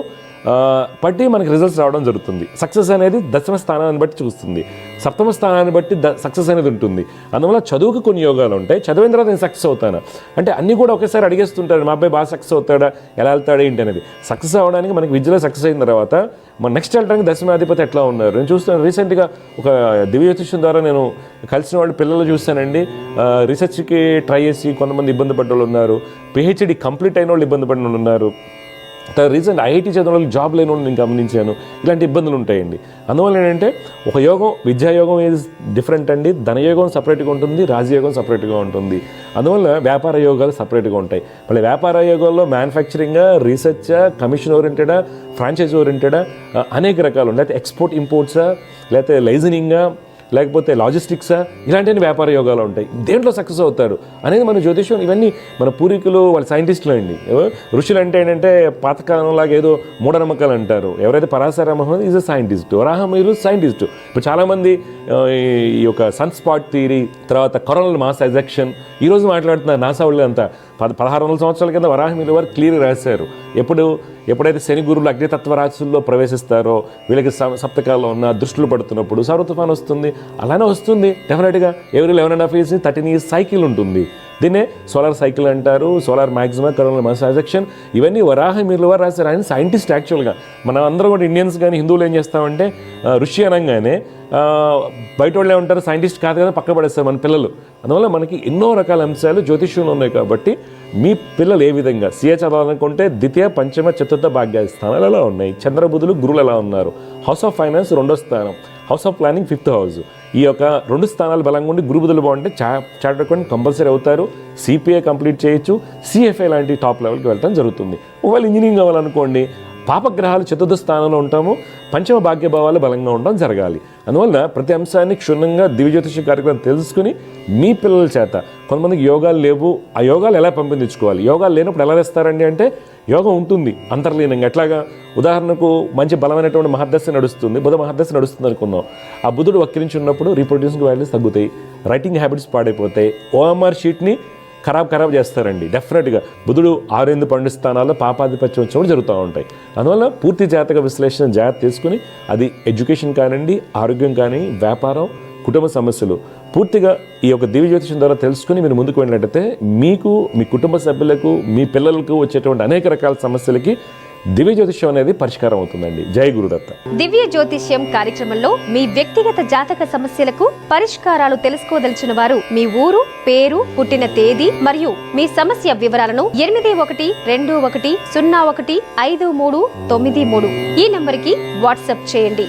బట్టి మనకి రిజల్ట్స్ రావడం జరుగుతుంది. సక్సెస్ అనేది దశమ స్థానాన్ని బట్టి చూస్తుంది, సప్తమ స్థానాన్ని బట్టి సక్సెస్ అనేది ఉంటుంది. అందువల్ల చదువుకు కొన్ని యోగాలు ఉంటాయి. చదివిన తర్వాత నేను సక్సెస్ అవుతాను అంటే అన్నీ కూడా ఒకేసారి అడిగేస్తుంటారు, మా అబ్బాయి బాగా సక్సెస్ అవుతాడా, ఎలా వెళ్తాడా ఏంటి అనేది. సక్సెస్ అవ్వడానికి మనకి విద్యలో సక్సెస్ అయిన తర్వాత మన నెక్స్ట్ వెళ్ళడానికి దశమాధిపతి ఎట్లా ఉన్నారు నేను చూస్తాను. రీసెంట్గా ఒక దివ్య జ్యోతిష్యం ద్వారా నేను కలిసిన వాళ్ళు పిల్లలు చూస్తానండి. రీసెర్చ్కి ట్రై చేసి కొంతమంది ఇబ్బంది పడ్డ వాళ్ళు ఉన్నారు, పిహెచ్డి కంప్లీట్ అయిన వాళ్ళు ఇబ్బంది పడిన వాళ్ళు ఉన్నారు, రీసెంట్ ఐఐటీ చదివిన వాళ్ళకి జాబ్ లేని వాళ్ళు నేను గమనించాను. ఇలాంటి ఇబ్బందులు ఉంటాయండి. అందువల్ల ఏంటంటే ఒక యోగం విద్యాయోగం ఏది డిఫరెంట్ అండి. ధనయోగం సపరేట్గా ఉంటుంది, రాజయోగం సపరేట్గా ఉంటుంది. అందువల్ల వ్యాపార యోగాలు సపరేట్గా ఉంటాయి. మళ్ళీ వ్యాపార యోగాల్లో మ్యానుఫ్యాక్చరింగా, రీసెర్చా, కమిషన్ ఓరియంటెడా, ఫ్రాంచైజ్ ఓరియంటెడా అనేక రకాలు ఉంటాయి. అయితే ఎక్స్పోర్ట్ ఇంపోర్ట్సా, లేకపోతే లైజనింగా, లేకపోతే లాజిస్టిక్సా, ఇలాంటివన్నీ వ్యాపార యోగాలు ఉంటాయి. దేంట్లో సక్సెస్ అవుతారు అనేది మన జ్యోతిష్యం. ఇవన్నీ మన పూర్వీకులు వాళ్ళ సైంటిస్టులు అండి. ఋషులు అంటే ఏంటంటే పాతకాలంలాగా ఏదో మూఢనమ్మకాలు అంటారు. ఎవరైతే పరాశర మహమ్మద్ ఈజ్ అ సైంటిస్ట్, వరాహమిహిరుడు సైంటిస్టు. ఇప్పుడు చాలామంది ఈ యొక్క సన్ స్పాట్ థియరీ, తర్వాత కరోనల్ మాస్ ఎజెక్షన్ ఈరోజు మాట్లాడుతున్నారు నాసా వాళ్ళు అంతా. 1600 సంవత్సరాల కింద వరాహమిహిరుడు వారు క్లియర్ రాశారు. ఎప్పుడైతే శని గురువులు అగ్నితత్వ రాశుల్లో ప్రవేశిస్తారో వీళ్ళకి సప్తకాల్లో ఉన్న దృష్టిలో పడుతున్నప్పుడు సౌర తుఫాన్ వస్తుంది. అలానే వస్తుంది డెఫినెట్గా. ఎవ్రీ 11.5 years 13 years సైకిల్ ఉంటుంది. దీన్నే సోలార్ సైకిల్ అంటారు, సోలార్ మ్యాక్సిమా, కరోనల్ మాస్ ఎజెక్షన్. ఇవన్నీ వరాహమిహిరుడు వారు రాశారు. ఆయన సైంటిస్ట్ యాక్చువల్గా. మనం అందరం కూడా ఇండియన్స్ కానీ హిందువులు ఏం చేస్తామంటే ఋషి అనగానే బయట వాళ్ళే ఉంటారు, సైంటిస్ట్ కాదు కదా పక్క పడేస్తారు మన పిల్లలు. అందువల్ల మనకి ఎన్నో రకాల అంశాలు జ్యోతిష్యంలో ఉన్నాయి. కాబట్టి మీ పిల్లలు ఏ విధంగా సిఏ చదవాలనుకుంటే ద్వితీయ, పంచమ, చతుర్థ భాగ్య స్థానాలు ఎలా ఉన్నాయి, చంద్రబుధులు, గురువులు ఎలా ఉన్నారు, హౌస్ ఆఫ్ ఫైనాన్స్ 2వ స్థానం, house of planning 5th house. ఈ యొక్క 2 స్థానాలు బలంగా ఉండి గురుబుధులు బాగుంటే చార్టర్డ్ అకౌంటెంట్ కంపల్సరీ అవుతారు. సిపిఏ కంప్లీట్ చేయొచ్చు, సిఎఫ్ఏ లాంటి టాప్ లెవెల్కి వెళ్ళడం జరుగుతుంది. ఒకవేళ ఇంజనీరింగ్ అవ్వాలనుకోండి పాపగ్రహాలు 4th స్థానంలో ఉంటాము, పంచమ భాగ్యభావాలు బలంగా ఉండడం జరగాలి. అందువల్ల ప్రతి అంశాన్ని క్షుణ్ణంగా దివ్య జ్యోతిష కార్యక్రమం తెలుసుకుని మీ పిల్లల చేత, కొంతమందికి యోగాలు లేవు, ఆ యోగాలు ఎలా పెంపొందించుకోవాలి, యోగాలు లేనప్పుడు ఎలా వేస్తారండి అంటే యోగం ఉంటుంది అంతర్లీనంగా. ఎట్లాగా ఉదాహరణకు మంచి బలమైనటువంటి మహర్దశ నడుస్తుంది, బుధ మహర్దశ నడుస్తుంది అనుకున్నాం. ఆ బుధుడు వక్రించి ఉన్నప్పుడు రీప్రొడ్యూసింగ్ వాల్యూస్ తగ్గుతాయి, రైటింగ్ హ్యాబిట్స్ పాడైపోతాయి, ఓఎంఆర్ షీట్ని ఖరాబ్ చేస్తారండి. డెఫినెట్గా బుధుడు 6, 12 స్థానాల్లో పాపాధిపత్యం వచ్చినప్పుడు జరుగుతూ ఉంటాయి. అందువల్ల పూర్తి జాతక విశ్లేషణ జాగ్రత్త తీసుకుని అది ఎడ్యుకేషన్ కానివ్వండి, ఆరోగ్యం కానీ, వ్యాపారం, కుటుంబ సమస్యలు పూర్తిగా ఈ యొక్క దివ్య జ్యోతిషం ద్వారా తెలుసుకుని మీరు ముందుకు వెళ్ళినట్టయితే మీకు, మీ కుటుంబ సభ్యులకు, మీ పిల్లలకు వచ్చేటువంటి అనేక రకాల సమస్యలకి దివ్య జ్యోతిష్యం అనేది పరిష్కారం అవుతుందండి. జై గురుదత్త. దివ్య జ్యోతిష్యం కార్యక్రమంలో మీ వ్యక్తిగత జాతక సమస్యలకు పరిష్కారాలు తెలుసుకోదలిచిన వారు మీ ఊరు, పేరు, పుట్టిన తేదీ మరియు మీ సమస్య వివరాలను 8121015393 ఈ నంబర్కి వాట్సాప్ చేయండి.